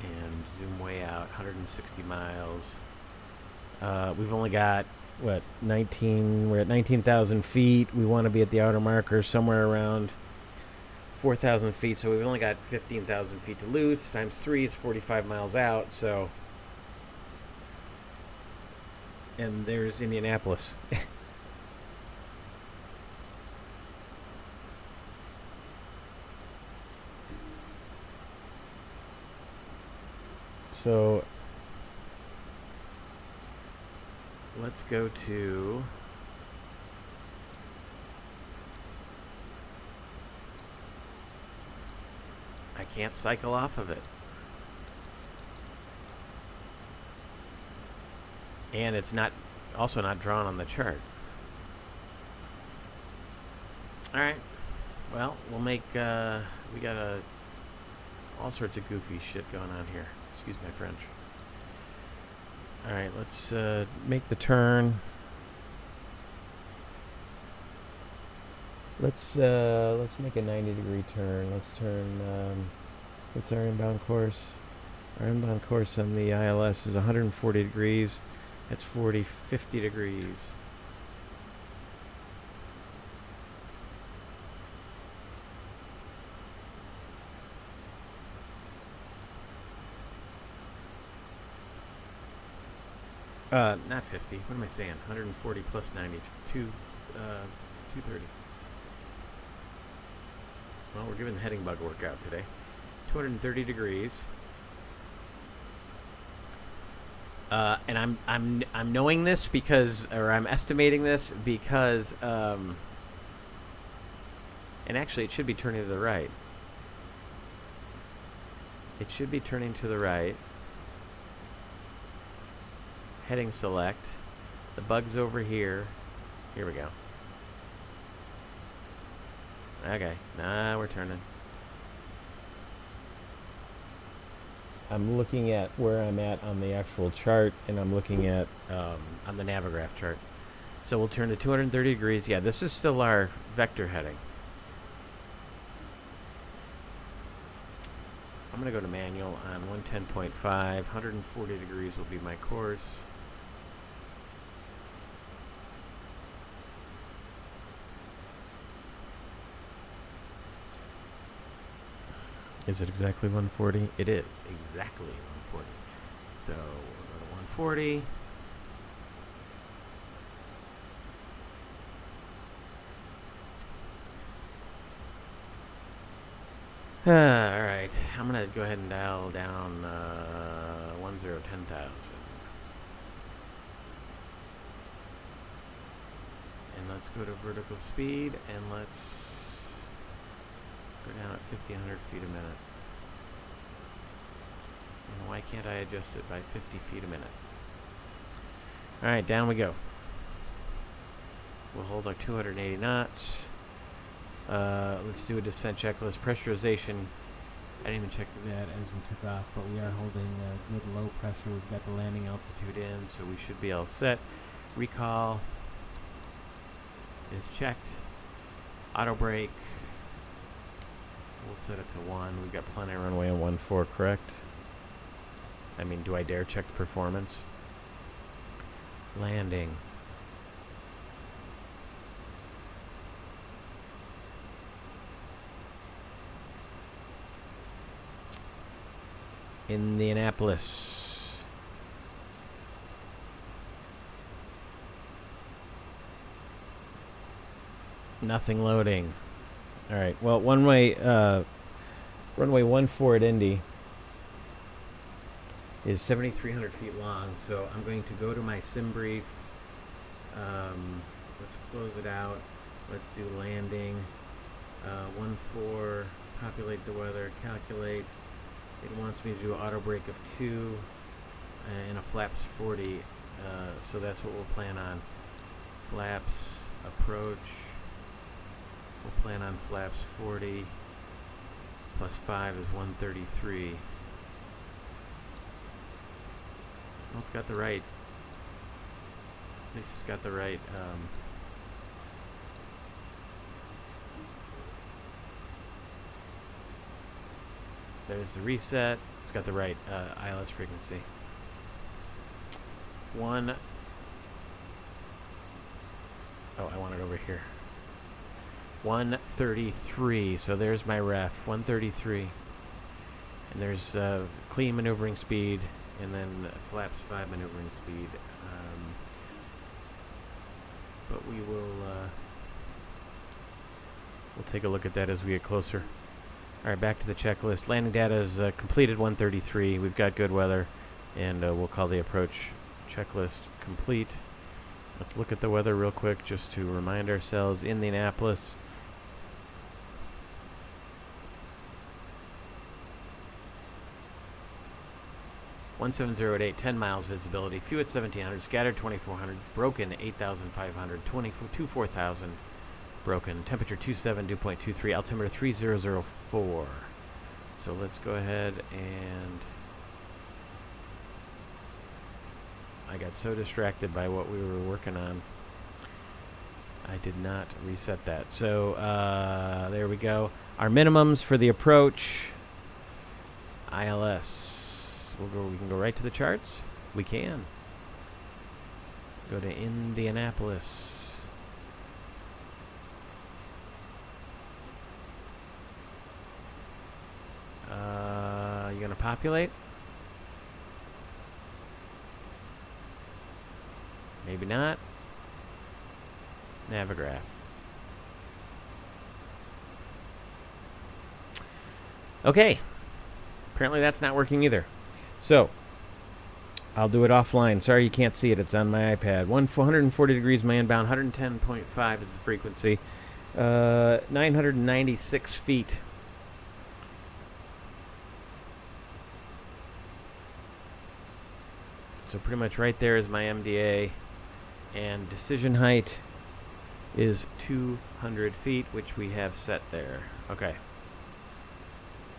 and zoom way out, 160 miles. We've only got what, 19, we're at 19,000 feet. We want to be at the outer marker somewhere around 4,000 feet, so we've only got 15,000 feet to lose. Times 3 is 45 miles out, so. And there's Indianapolis. So let's go to I can't cycle off of it. And it's also not drawn on the chart. All right. Well, we'll make we got all sorts of goofy shit going on here. Excuse my French. All right, let's make the turn. Let's make a 90-degree turn. Let's turn. What's our inbound course? Our inbound course on the ILS is 140 degrees. That's 50 degrees. Not 50. What am I saying? 140 plus 90. It's 230. Well, we're giving the heading bug a workout today. 230 degrees. And I'm knowing this because, or I'm estimating this because, and actually it should be turning to the right. It should be turning to the right. Heading select. The bug's over here. Here we go. Okay, now we're turning. I'm looking at where I'm at on the actual chart, and I'm looking at on the Navigraph chart. So we'll turn to 230 degrees. Yeah, this is still our vector heading. I'm going to go to manual on 110.5. 140 degrees will be my course. Is it exactly 140? It is exactly 140. So we'll go to 140. All right, I'm gonna go ahead and dial down 10,000. And let's go to vertical speed, and let's go down at 1,500 feet a minute. And why can't I adjust it by 50 feet a minute? All right, down we go. We'll hold our 280 knots. Let's do a descent checklist. Pressurization. I didn't even check that as we took off, but we are holding good low pressure. We've got the landing altitude in, so we should be all set. Recall is checked. Auto brake. We'll set it to 1. We've got plenty of runway on 14, correct? I mean, do I dare check the performance? Landing. Indianapolis. Nothing loading. All right. Well, runway 14 at Indy is 7,300 feet long. So I'm going to go to my sim brief. Let's close it out. Let's do landing. 14. Populate the weather. Calculate. It wants me to do auto brake of 2 and a flaps 40. So that's what we'll plan on. Flaps approach. We'll plan on flaps 40 plus 5 is 133. Well, it's got the right. At least it's got the right. There's the reset. It's got the right ILS frequency. Oh, I want it over here. 133. So there's my ref. 133. And there's clean maneuvering speed, and then flaps 5 maneuvering speed. But we will we'll take a look at that as we get closer. All right, back to the checklist. Landing data is completed 133. We've got good weather, and we'll call the approach checklist complete. Let's look at the weather real quick just to remind ourselves. Indianapolis. (17088), 10 miles visibility, few at 1700, scattered 2400, broken 8500, 4000, broken, temperature 27, dew point 23, altimeter 3004. So let's go ahead and I got so distracted by what we were working on, I did not reset that. So there we go. Our minimums for the approach, ILS. We can go right to the charts. We can. Go to Indianapolis. You gonna populate? Maybe not. Navigraph. Okay. Apparently that's not working either. So, I'll do it offline. Sorry you can't see it. It's on my iPad. 140 degrees my inbound. 110.5 is the frequency. 996 feet. So pretty much right there is my MDA. And decision height is 200 feet, which we have set there. Okay.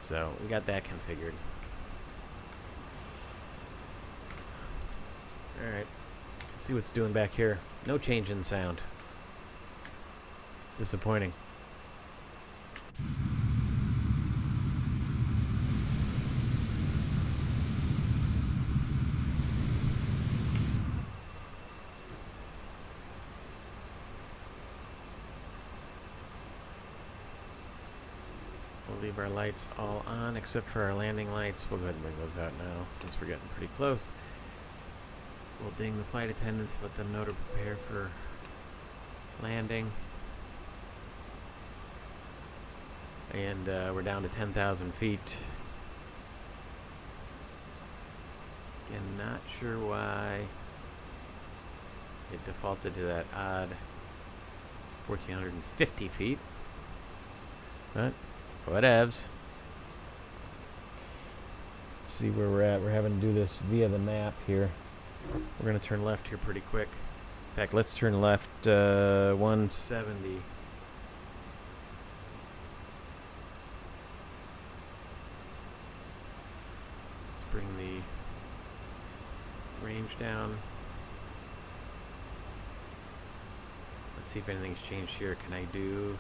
So, we got that configured. Alright, let's see what's doing back here. No change in sound. Disappointing. We'll leave our lights all on except for our landing lights. We'll go ahead and bring those out now since we're getting pretty close. We'll ding the flight attendants, let them know to prepare for landing. And we're down to 10,000 feet. Again, not sure why it defaulted to that odd 1,450 feet. But whatevs. Let's see where we're at. We're having to do this via the map here. We're going to turn left here pretty quick. In fact, let's turn left 170. Let's bring the range down. Let's see if anything's changed here. Can I do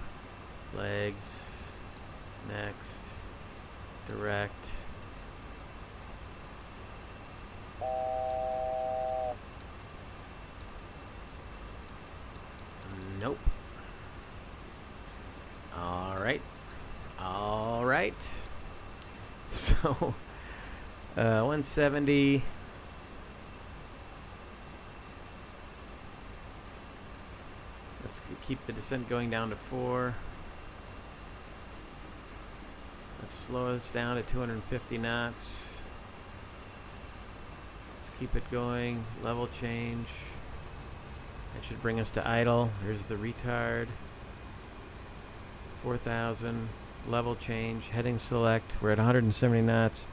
legs? Next. Direct. Nope. Alright. Alright. So, 170. Let's keep the descent going down to 4. Let's slow this down to 250 knots. Let's keep it going. Level change. That should bring us to idle. Here's the retard. 4,000. Level change. Heading select. We're at 170 knots.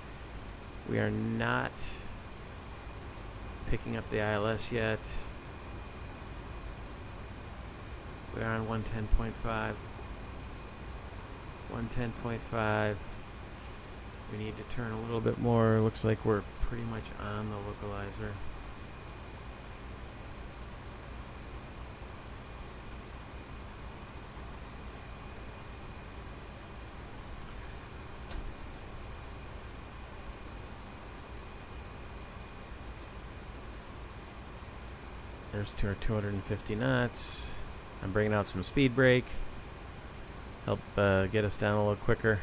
We are not picking up the ILS yet. We are on 110.5. 110.5. We need to turn a little bit more. Looks like we're pretty much on the localizer. There's 250 knots. I'm bringing out some speed brake. Help get us down a little quicker.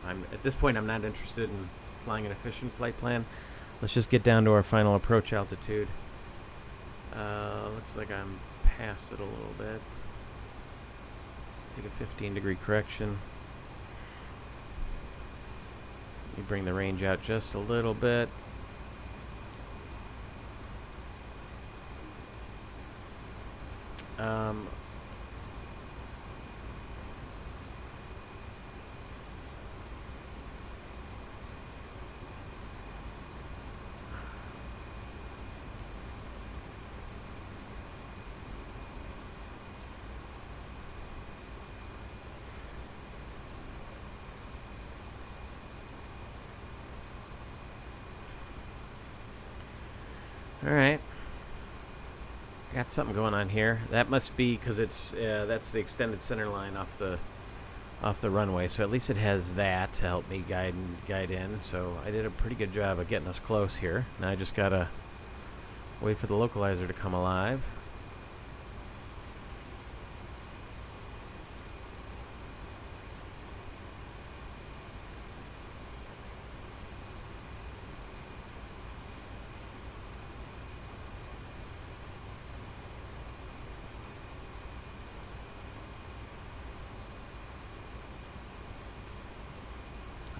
At this point, I'm not interested in flying an efficient flight plan. Let's just get down to our final approach altitude. Looks like I'm past it a little bit. Take a 15-degree correction. You bring the range out just a little bit. All right. Got something going on here. That must be because it's that's the extended center line off the runway. So at least it has that to help me guide in. So I did a pretty good job of getting us close here. Now I just gotta wait for the localizer to come alive.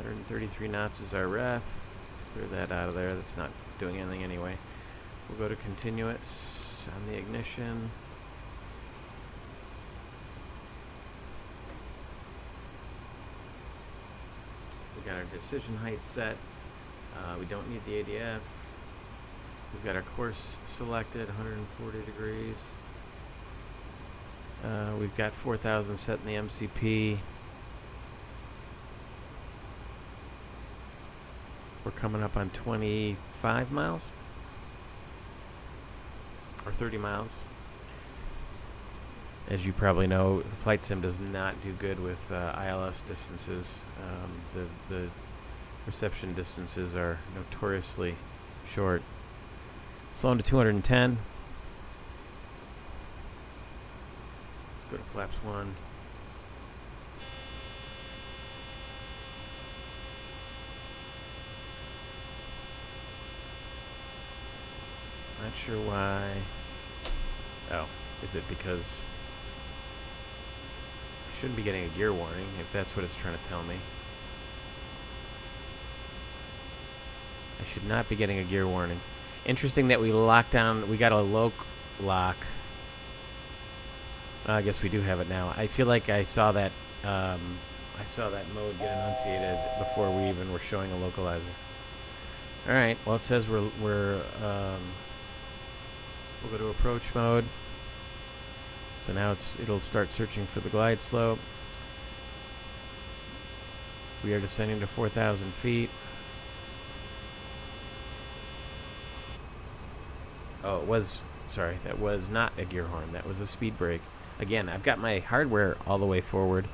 And 33 knots is our ref. Let's clear that out of there. That's not doing anything anyway. We'll go to continuous on the ignition. We got our decision height set. We don't need the ADF. We've got our course selected, 140 degrees. We've got 4,000 set in the MCP. We're coming up on 25 miles or 30 miles. As you probably know, Flight Sim does not do good with ILS distances. The reception distances are notoriously short. Slowing to 210. Let's go to flaps 1. Not sure why. Oh, is it because I shouldn't be getting a gear warning if that's what it's trying to tell me? I should not be getting a gear warning. Interesting that we locked down. We got a loc lock. I guess we do have it now. I feel like I saw that. I saw that mode get enunciated before we even were showing a localizer. All right. Well, it says we'll go to approach mode. So now it'll start searching for the glide slope. We are descending to 4,000 feet. Oh, that was not a gear horn. That was a speed brake. Again, I've got my hardware all the way forward,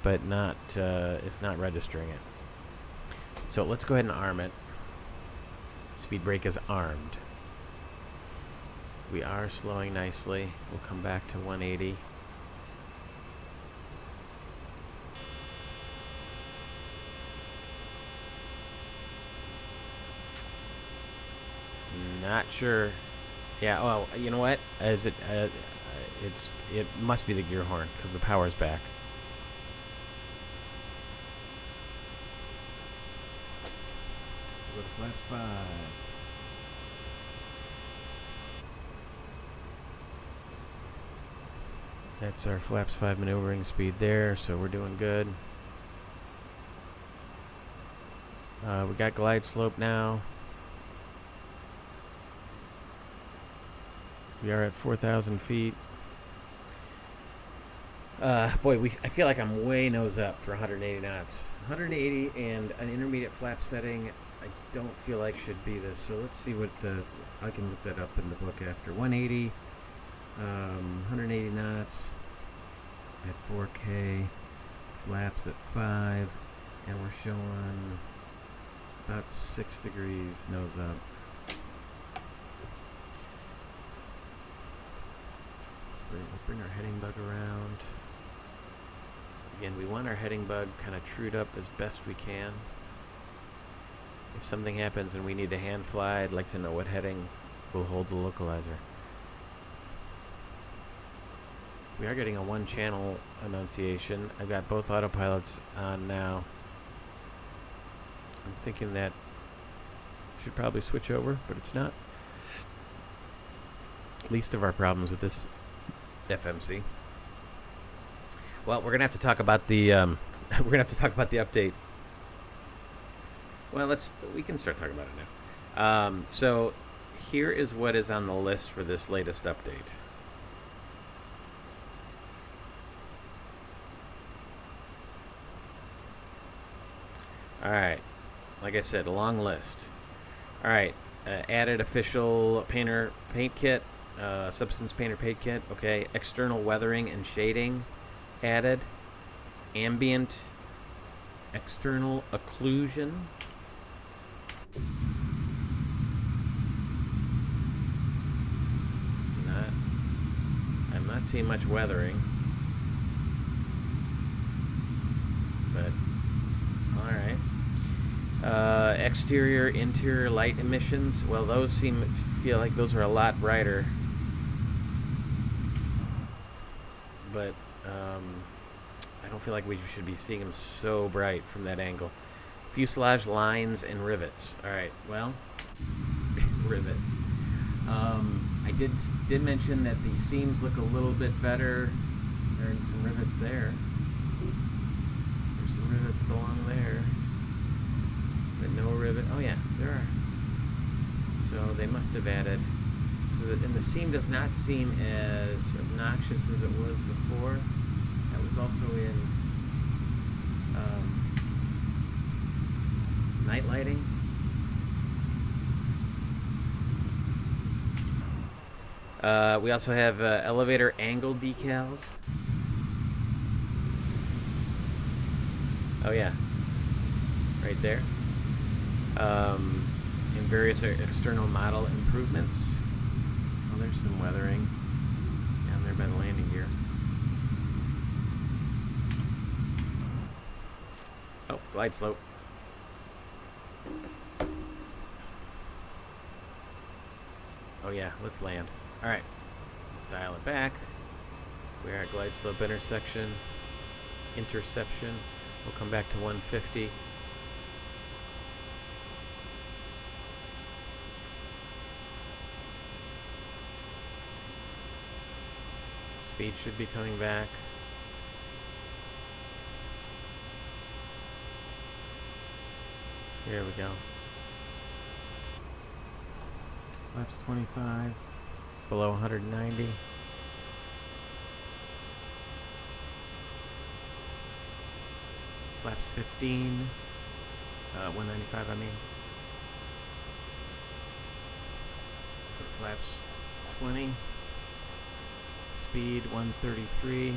but not it's not registering it. So let's go ahead and arm it. Speed brake is armed. We are slowing nicely. We'll come back to 180. Not sure. Yeah. Well, you know what? It must be the gear horn because the power's back. Go to flaps 5. That's our flaps 5 maneuvering speed there, so we're doing good. We got glide slope now. We are at 4,000 feet. Boy, I feel like I'm way nose up for 180 knots. 180 and an intermediate flap setting, I don't feel like should be this. So let's see what I can look that up in the book after. 180, 180 knots at 4K, flaps at 5, and we're showing about 6 degrees nose up. bring our heading bug around. Again, we want our heading bug kind of trued up as best we can. If something happens and we need to hand fly, I'd like to know what heading will hold the localizer. We are getting a one-channel annunciation. I've got both autopilots on now. I'm thinking that should probably switch over, but it's not. Least of our problems with this FMC. Well, we're gonna have to talk about the update. Well, we can start talking about it now. So here is what is on the list for this latest update. All right, like I said, a long list. All right, added official paint kit, substance painter paint kit. Okay, external weathering and shading added. Ambient external occlusion. I'm not seeing much weathering, but all right. Exterior, interior light emissions. Well, those feel like those are a lot brighter, but I don't feel like we should be seeing them so bright from that angle. Fuselage lines and rivets. All right. Well, rivet. I did mention that the seams look a little bit better. There are some rivets there. There's some rivets along there. But no rivet. Oh yeah, there are. So they must have added. And the seam does not seem as obnoxious as it was before. That was also in night lighting. We also have elevator angle decals. Oh yeah, right there. And various external model improvements. Oh, there's some weathering down there by the landing gear. Oh, glide slope. Oh yeah, let's land. All right, let's dial it back. We're at glide slope interception. We'll come back to 150. Speed should be coming back. Here we go. Flaps 25. Below 190. Flaps 15. 195, I mean. Flaps 20. Speed 133.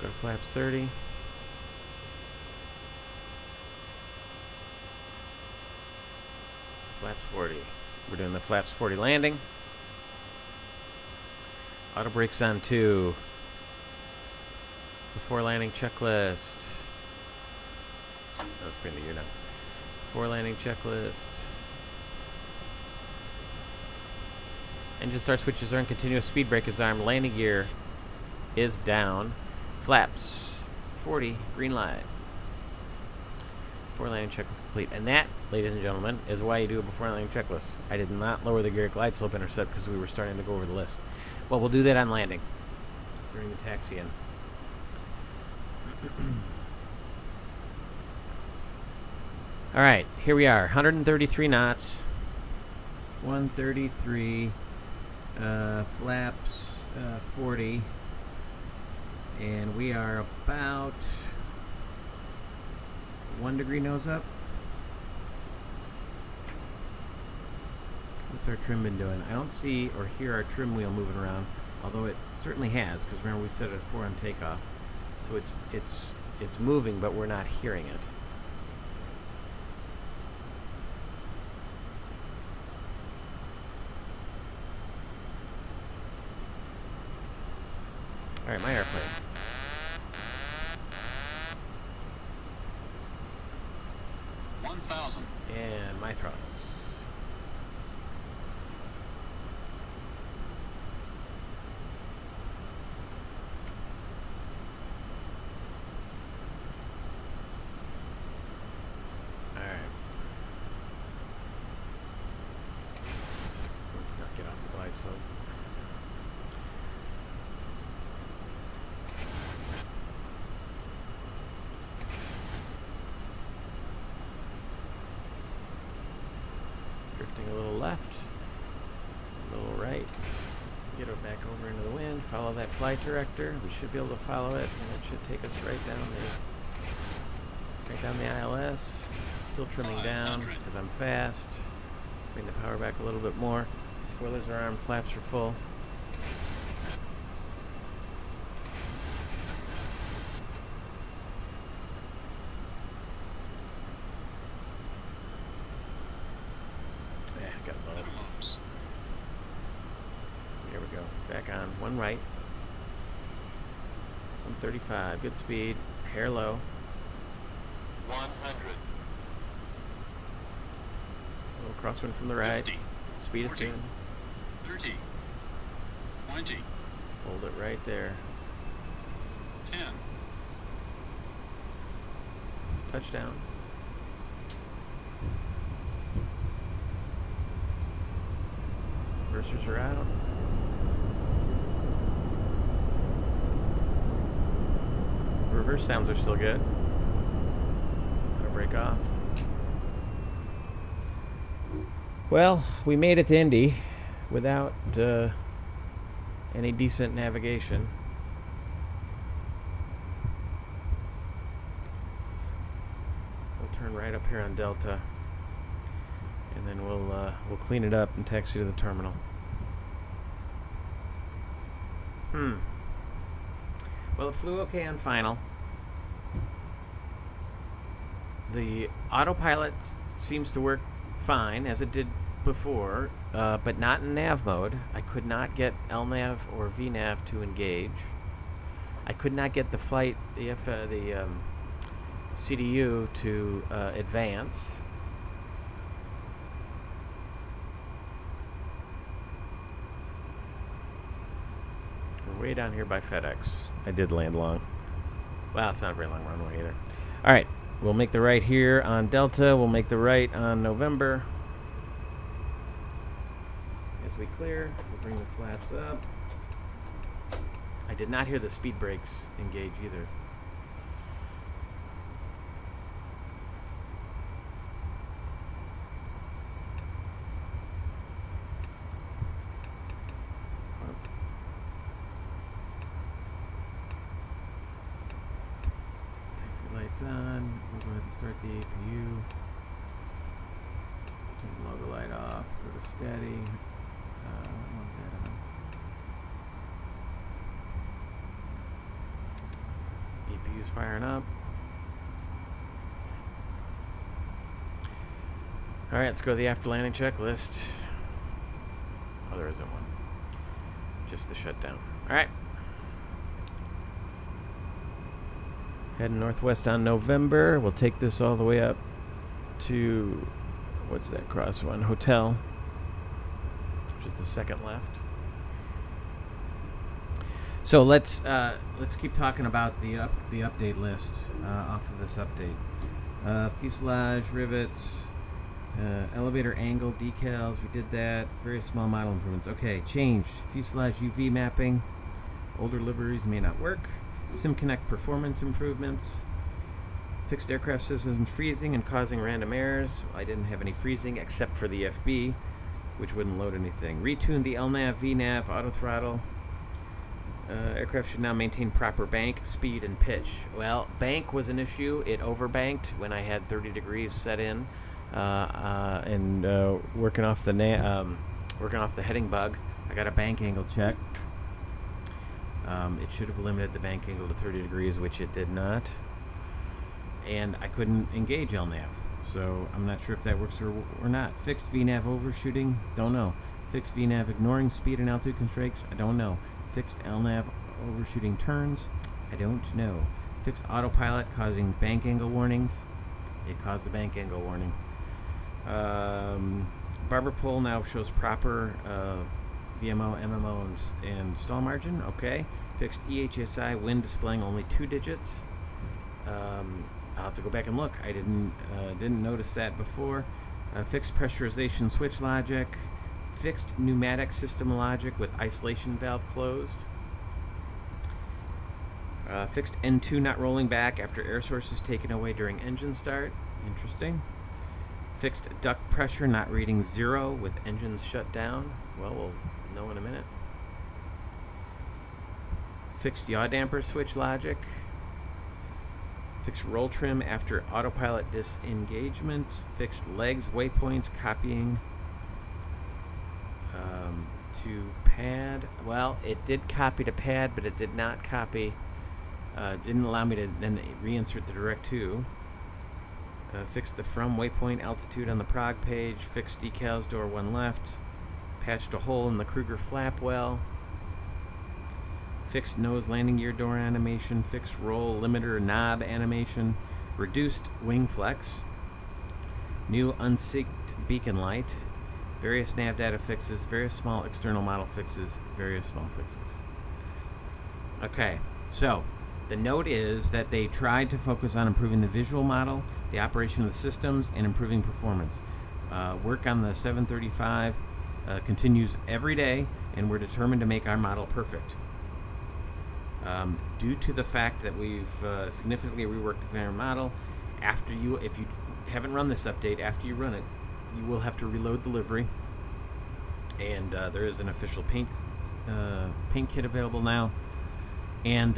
Go to flaps 30. Flaps 40. We're doing the flaps 40 landing. Auto brakes on 2. Before landing checklist. Let's bring the gear down. Before landing checklist. Engine start switches are on. Continuous speed brake is armed. Landing gear is down. Flaps 40. Green light. Before landing checklist complete. And that, ladies and gentlemen, is why you do a before landing checklist. I did not lower the gear glide slope intercept because we were starting to go over the list. Well, we'll do that on landing during the taxi in. All right, here we are, 133 knots, 133, flaps 40, and we are about 1 degree nose up. What's our trim been doing? I don't see or hear our trim wheel moving around, although it certainly has, because remember we set it at 4 on takeoff. So it's it's moving, but we're not hearing it. All right, my airplane. And my throttles. All right. Let's not get off the glide slope. Drifting a little left, a little right. Get it back over into the wind. Follow that flight director. We should be able to follow it, and it should take us right down the ILS. Still trimming down because I'm fast. Bring the power back a little bit more. Spoilers are armed. Flaps are full. Here we go. Back on. One right. 135. Good speed. Hair low. 100. A little crosswind from the right. 50, Speed is 40, good. 30. 20. Hold it right there. 10. Touchdown. Reversers are out. Reverse sounds are still good. Gonna break off. Well, we made it to Indy without any decent navigation. We'll turn right up here on Delta, and then we'll clean it up and taxi to the terminal. Well, it flew okay on final. The autopilot seems to work fine, as it did before, but not in nav mode. I could not get LNAV or VNAV to engage. I could not get the flight, the CDU to advance. We're way down here by FedEx. I did land long. Well, it's not a very long runway either. All right, we'll make the right here on Delta. We'll make the right on November. As we clear, we'll bring the flaps up. I did not hear the speed brakes engage either. Lights on. We'll go ahead and start the APU. Turn the logo light off. Go to steady. I don't want that on. APU's firing up. Alright, let's go to the after landing checklist. Oh, there isn't one. Just the shutdown. Alright. Heading northwest on November. We'll take this all the way up to, what's that cross one? Hotel, which is the second left. So let's keep talking about the update list off of this update. Fuselage, rivets, elevator angle decals. We did that. Very small model improvements. Okay, changed. Fuselage UV mapping. Older liveries may not work. SimConnect performance improvements. Fixed aircraft systems freezing and causing random errors. I didn't have any freezing except for the FB, which wouldn't load anything. Retune the LNAV, VNAV, auto throttle. Aircraft should now maintain proper bank, speed, and pitch. Well, bank was an issue. It overbanked when I had 30 degrees set in, and working off the heading bug. I got a bank angle check. It should have limited the bank angle to 30 degrees, which it did not. and I couldn't engage LNAV. So I'm not sure if that works or not. Fixed VNAV overshooting, don't know. Fixed VNAV ignoring speed and altitude constraints, I don't know. Fixed LNAV overshooting turns, I don't know. Fixed autopilot causing bank angle warnings, it caused the bank angle warning. Barber pole now shows proper VMO, MMO, and stall margin, okay. Fixed EHSI wind displaying only 2 digits. I'll have to go back and look. I didn't notice that before. Fixed pressurization switch logic. Fixed pneumatic system logic with isolation valve closed. Fixed N2 not rolling back after air source is taken away during engine start. Interesting. Fixed duct pressure not reading 0 with engines shut down. Well, we'll know in a minute. Fixed yaw damper switch logic. Fixed roll trim after autopilot disengagement. Fixed legs waypoints copying to pad. Well, it did copy to pad, but it did not copy. Didn't allow me to then reinsert the direct to. Fixed the from waypoint altitude on the prog page. Fixed decals door 1 left. Patched a hole in the Kruger flap well. Fixed nose landing gear door animation, fixed roll limiter knob animation, reduced wing flex, new unsynced beacon light, various nav data fixes, various small external model fixes, various small fixes. Okay, so the note is that they tried to focus on improving the visual model, the operation of the systems, and improving performance. Work on the 735 continues every day, and we're determined to make our model perfect. Due to the fact that we've significantly reworked the Vanner model, if you haven't run this update, after you run it, you will have to reload the livery, and there is an official paint kit available now. And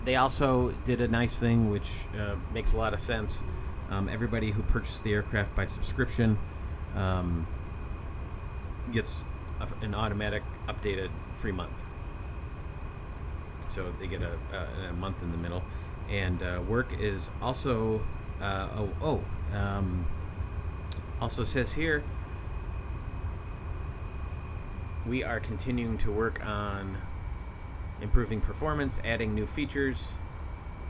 they also did a nice thing, which makes a lot of sense. Everybody who purchased the aircraft by subscription gets an automatic updated free month. So they get a month in the middle, and work is also also says here we are continuing to work on improving performance, adding new features,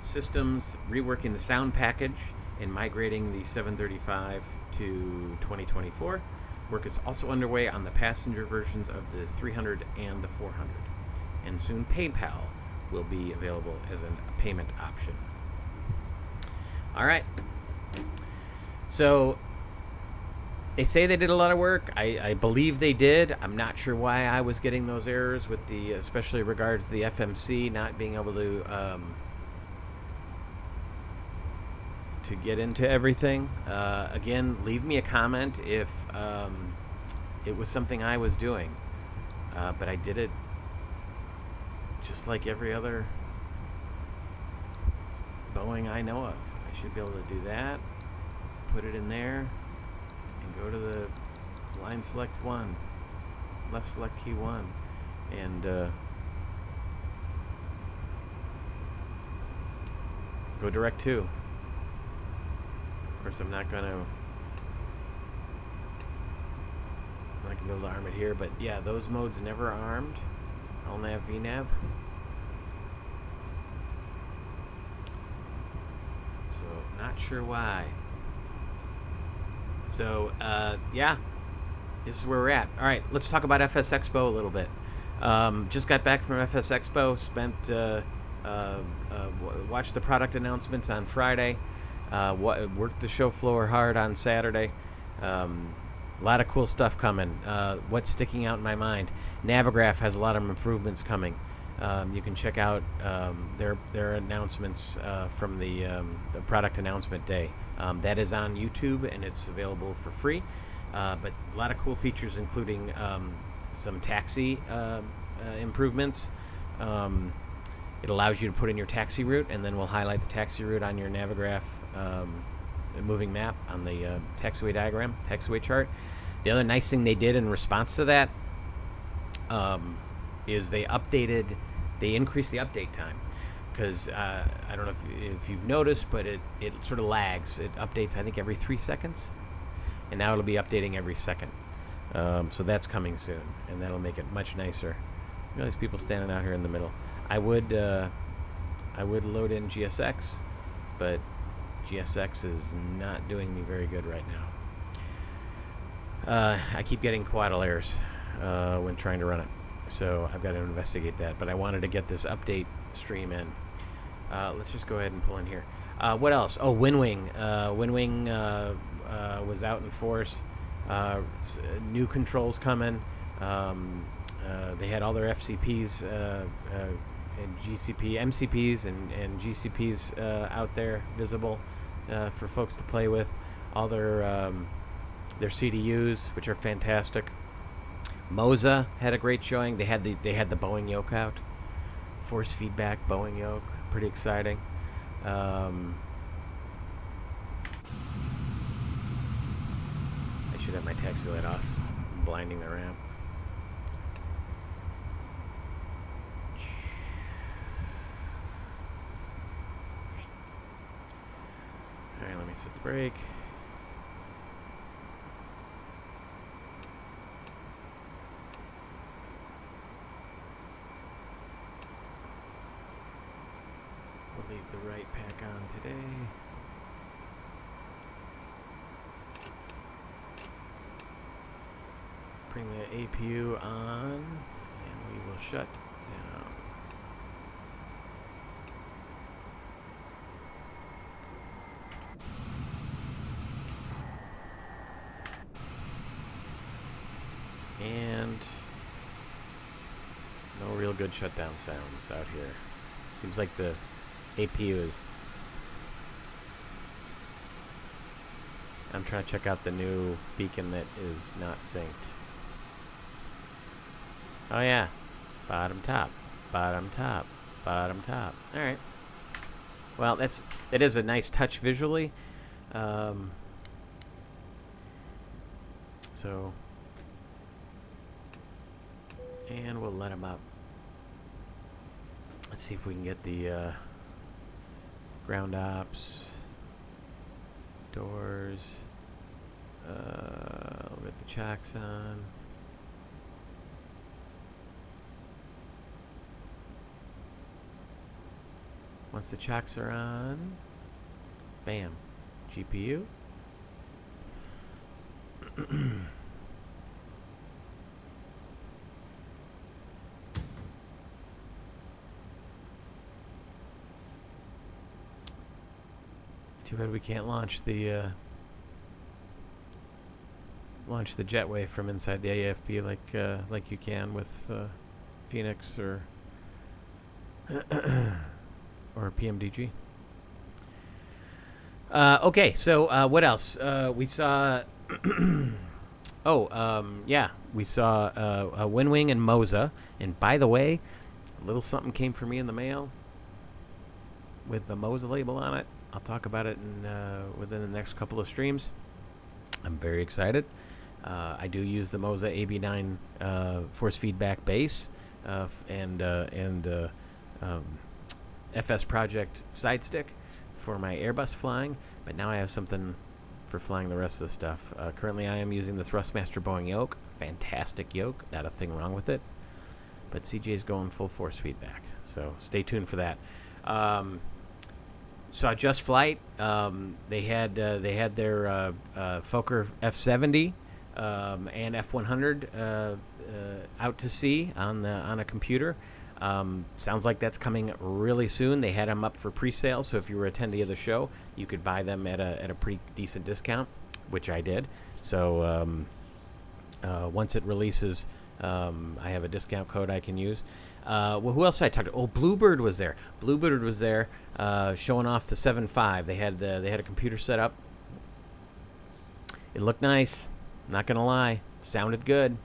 systems, reworking the sound package, and migrating the 735 to 2024. Work is also underway on the passenger versions of the 300 and the 400, and soon PayPal will be available as a payment option. All right. So they say they did a lot of work. I believe they did. I'm not sure why I was getting those errors with the, especially regards the FMC not being able to get into everything. Again, leave me a comment if it was something I was doing, but I did it just like every other Boeing I know of. I should be able to do that, put it in there, and go to the line select 1, left select key 1, and go direct to. Of course, I'm not going to be able to arm it here, but yeah, those modes never armed. LNAV, VNAV. So, not sure why. So, yeah, this is where we're at. All right, let's talk about FS Expo a little bit. Just got back from FS Expo, watched the product announcements on Friday, worked the show floor hard on Saturday. A lot of cool stuff coming. What's sticking out in my mind? Navigraph has a lot of improvements coming. You can check out their announcements from the product announcement day. That is on YouTube, and it's available for free. But a lot of cool features, including some taxi improvements. It allows you to put in your taxi route, and then we'll highlight the taxi route on your Navigraph moving map on the taxiway diagram, taxiway chart. The other nice thing they did in response to that is they increased the update time, because I don't know if you've noticed, but it sort of lags. It updates, I think, every 3 seconds, and now it'll be updating every second. So that's coming soon, and that'll make it much nicer. You know, these people standing out here in the middle. I would load in GSX, but GSX is not doing me very good right now. I keep getting quaddle errors when trying to run it, so I've got to investigate that. But I wanted to get this update stream in. Let's just go ahead and pull in here. What else? Oh, WinWing. WinWing was out in force. New controls coming. They had all their FCPs and GCP, MCPs and GCPs out there visible for folks to play with. All their CDUs, which are fantastic. Moza had a great showing. They had the Boeing yoke out, force feedback Boeing yoke, pretty exciting. I should have my taxi light off. I'm blinding the ramp. All right, let me set the brake. We'll leave the right pack on today. Bring the APU on, and we will shut down. And no real good shutdown sounds out here. Seems like the APU is... I'm trying to check out the new beacon that is not synced. Oh yeah, bottom top, bottom top, bottom top. All right. Well, that is a nice touch visually. So, and we'll let him up. Let's see if we can get the ground ops, doors. We'll get the chocks on. Once the chocks are on, bam, GPU. Too bad we can't launch the jetway from inside the AFP like you can with Phoenix or PMDG. Okay, so what else? We saw... we saw WinWing and Moza. And by the way, a little something came for me in the mail with the Moza label on it. I'll talk about it within the next couple of streams. I'm very excited. I do use the Moza AB9 force feedback base and FS Project side stick for my Airbus flying, but now I have something for flying the rest of the stuff. Currently I am using the Thrustmaster Boeing yoke. Fantastic yoke, not a thing wrong with it. But CJ's going full force feedback, so stay tuned for that. Saw Just Flight. They had their Fokker F70 and F100 out to sea on a computer. Sounds like that's coming really soon. They had them up for pre-sale, so if you were an attendee of the show, you could buy them at a pretty decent discount, which I did. So once it releases, I have a discount code I can use. Well, who else did I talk to? Oh, Bluebird was there. Bluebird was there, showing off the 7.5. They had a computer set up. It looked nice. Not gonna lie, sounded good.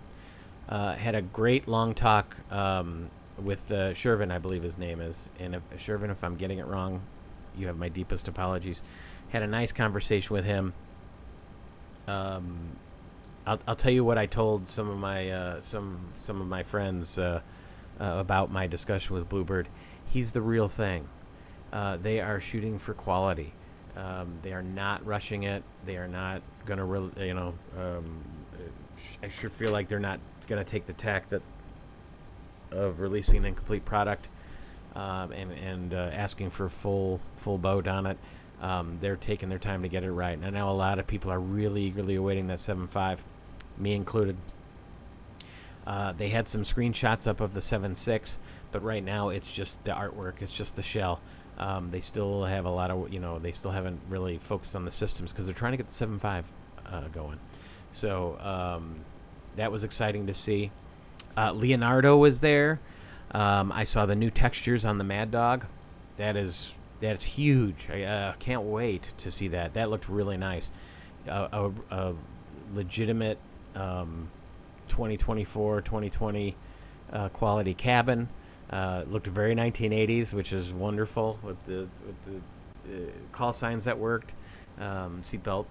Had a great long talk with Shervin, I believe his name is. And Shervin, if I'm getting it wrong, you have my deepest apologies. Had a nice conversation with him. I'll tell you what I told some of my some of my friends about my discussion with Bluebird. He's the real thing. they are shooting for quality. They are not rushing it. They are not going to, I sure feel like they're not going to take the tack of releasing an incomplete product and asking for full boat on it. They're taking their time to get it right. And I know a lot of people are really eagerly awaiting that 7.5, me included. They had some screenshots up of the 7.6, but right now it's just the artwork. It's just the shell. They still have a lot of, they still haven't really focused on the systems because they're trying to get the 7.5 going. So that was exciting to see. Leonardo was there. I saw the new textures on the Mad Dog. That's huge. I can't wait to see that. That looked really nice. A legitimate 2024, 2020 quality cabin. Looked very 1980s, which is wonderful with the call signs that worked, seatbelt,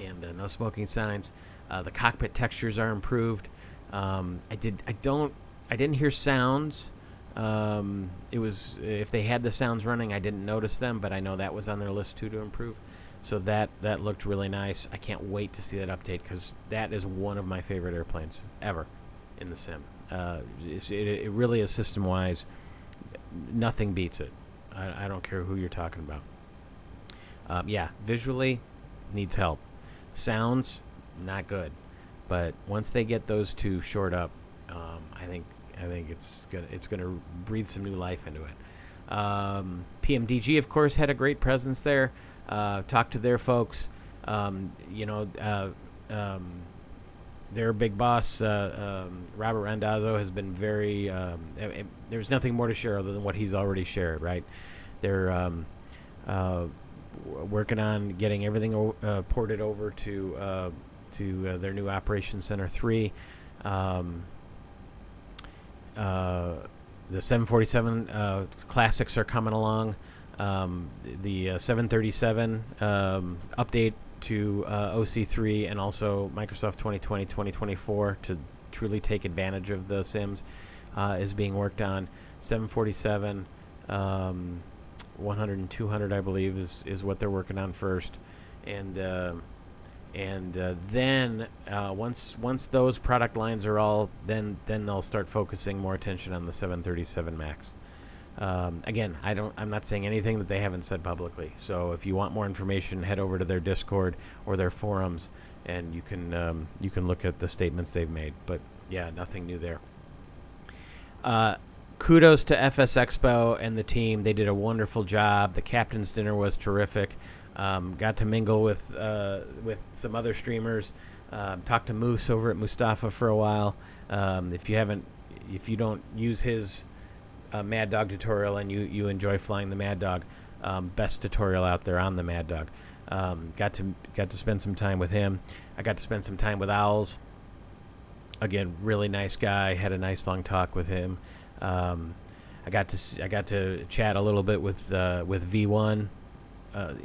and no smoking signs. The cockpit textures are improved. I didn't hear sounds. It was if they had the sounds running, I didn't notice them, but I know that was on their list too to improve. So that looked really nice. I can't wait to see that update because that is one of my favorite airplanes ever in the sim. It really is system-wise. Nothing beats it. I don't care who you're talking about. Visually needs help. Sounds not good, but once they get those two shored up, I think it's gonna breathe some new life into it. PMDG, of course, had a great presence there. Talked to their folks. Their big boss, Robert Randazzo, has been very. There's nothing more to share other than what he's already shared, right? They're working on getting everything ported over to their new Operations Center 3. The 747 classics are coming along. The 737 update to OC3 and also Microsoft 2020, 2024 to truly take advantage of the sims is being worked on. 747, 100 and 200, I believe, is what they're working on first. And then once those product lines are all, then they'll start focusing more attention on the 737 MAX. Again, I'm not saying anything that they haven't said publicly. So if you want more information, head over to their Discord or their forums, and you can look at the statements they've made. But yeah, nothing new there. Kudos to FS Expo and the team. They did a wonderful job. The captain's dinner was terrific. Got to mingle with some other streamers. Talked to Moose over at Mustafa for a while. If you don't use his Mad Dog tutorial and you enjoy flying the Mad Dog, best tutorial out there on the Mad Dog. Got to spend some time with him. I got to spend some time with Owls. Again, really nice guy. Had a nice long talk with him. I got to chat a little bit with V1.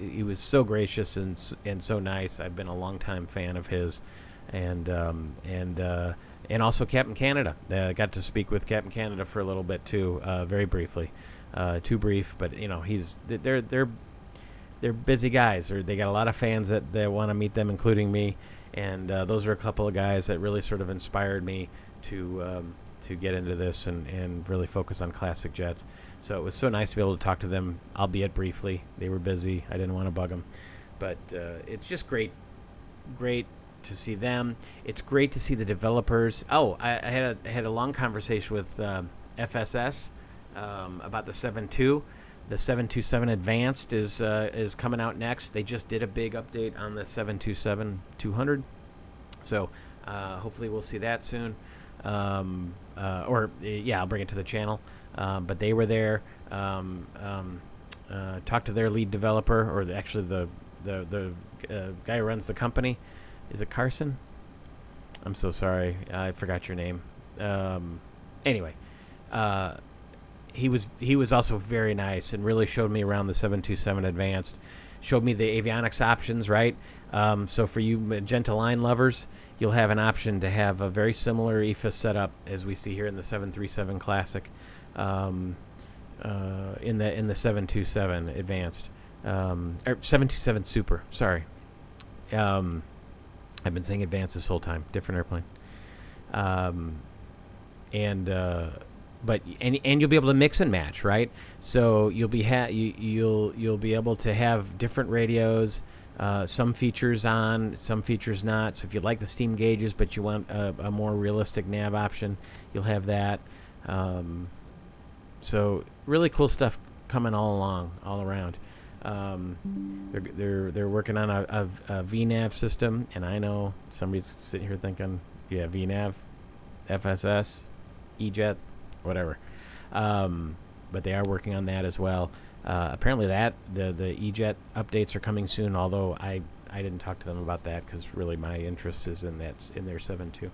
He was so gracious and so nice. I've been a longtime fan of his, and also Captain Canada. I got to speak with Captain Canada for a little bit too, very briefly, too brief, but they're busy guys. They got a lot of fans that want to meet them, including me, and those are a couple of guys that really sort of inspired me to get into this and really focus on classic jets. So it was so nice to be able to talk to them, albeit briefly. They were busy. I didn't want to bug them. But it's just great to see them. It's great to see the developers. Oh, I had a long conversation with FSS about the 7.2. The 727 Advanced is coming out next. They just did a big update on the 727-200. So hopefully we'll see that soon. I'll bring it to the channel. But they were there, talked to their lead developer, or the guy who runs the company. Is it Carson? I'm so sorry. I forgot your name. Anyway, he was also very nice and really showed me around the 727 Advanced. Showed me the avionics options, right? So for you Magenta Line lovers, you'll have an option to have a very similar EFIS setup as we see here in the 737 Classic. in the 727 Advanced, or 727 Super. Sorry, I've been saying Advanced this whole time. Different airplane. But you'll be able to mix and match, right? So you'll be you'll be able to have different radios, some features on, some features not. So if you like the steam gauges, but you want a more realistic nav option, you'll have that. So really cool stuff coming all around. They're working on a VNav system, and I know somebody's sitting here thinking, yeah, VNav, FSS, EJet, whatever. But they are working on that as well. Apparently that the EJet updates are coming soon, although I didn't talk to them about that because really my interest is in their 7.2.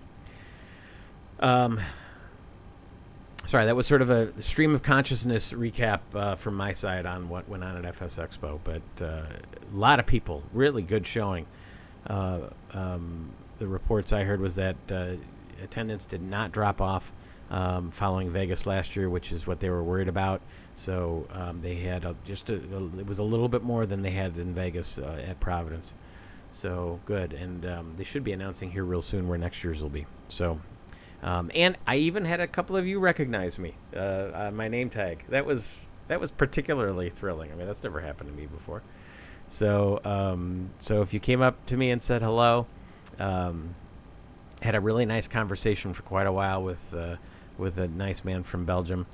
Sorry, that was sort of a stream of consciousness recap from my side on what went on at FS Expo, but a lot of people, really good showing. The reports I heard was that attendance did not drop off following Vegas last year, which is what they were worried about. So they had it was a little bit more than they had in Vegas at Providence. So good, and they should be announcing here real soon where next year's will be. So. And I even had a couple of you recognize me on my name tag. That was particularly thrilling. I mean, that's never happened to me before. So so if you came up to me and said hello, had a really nice conversation for quite a while with a nice man from Belgium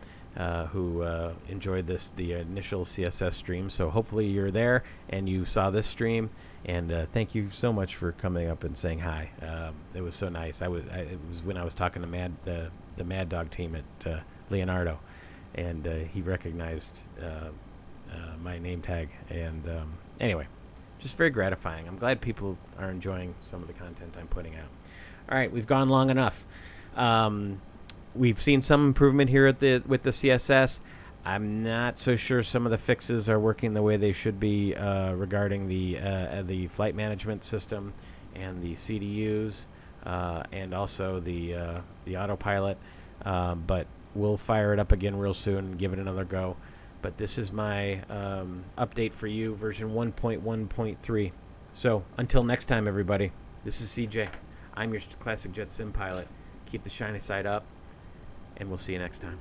who enjoyed the initial CSS stream. So hopefully you're there and you saw this stream. And thank you so much for coming up and saying hi. It was so nice. It was when I was talking to the Mad Dog team at Leonardo, and he recognized my name tag. And anyway, just very gratifying. I'm glad people are enjoying some of the content I'm putting out. All right, we've gone long enough. We've seen some improvement here with the CSS. I'm not so sure some of the fixes are working the way they should be regarding the flight management system and the CDUs and also the autopilot. But we'll fire it up again real soon and give it another go. But this is my update for you, version 1.1.3. So until next time, everybody, this is CJ. I'm your Classic Jet Sim pilot. Keep the shiny side up, and we'll see you next time.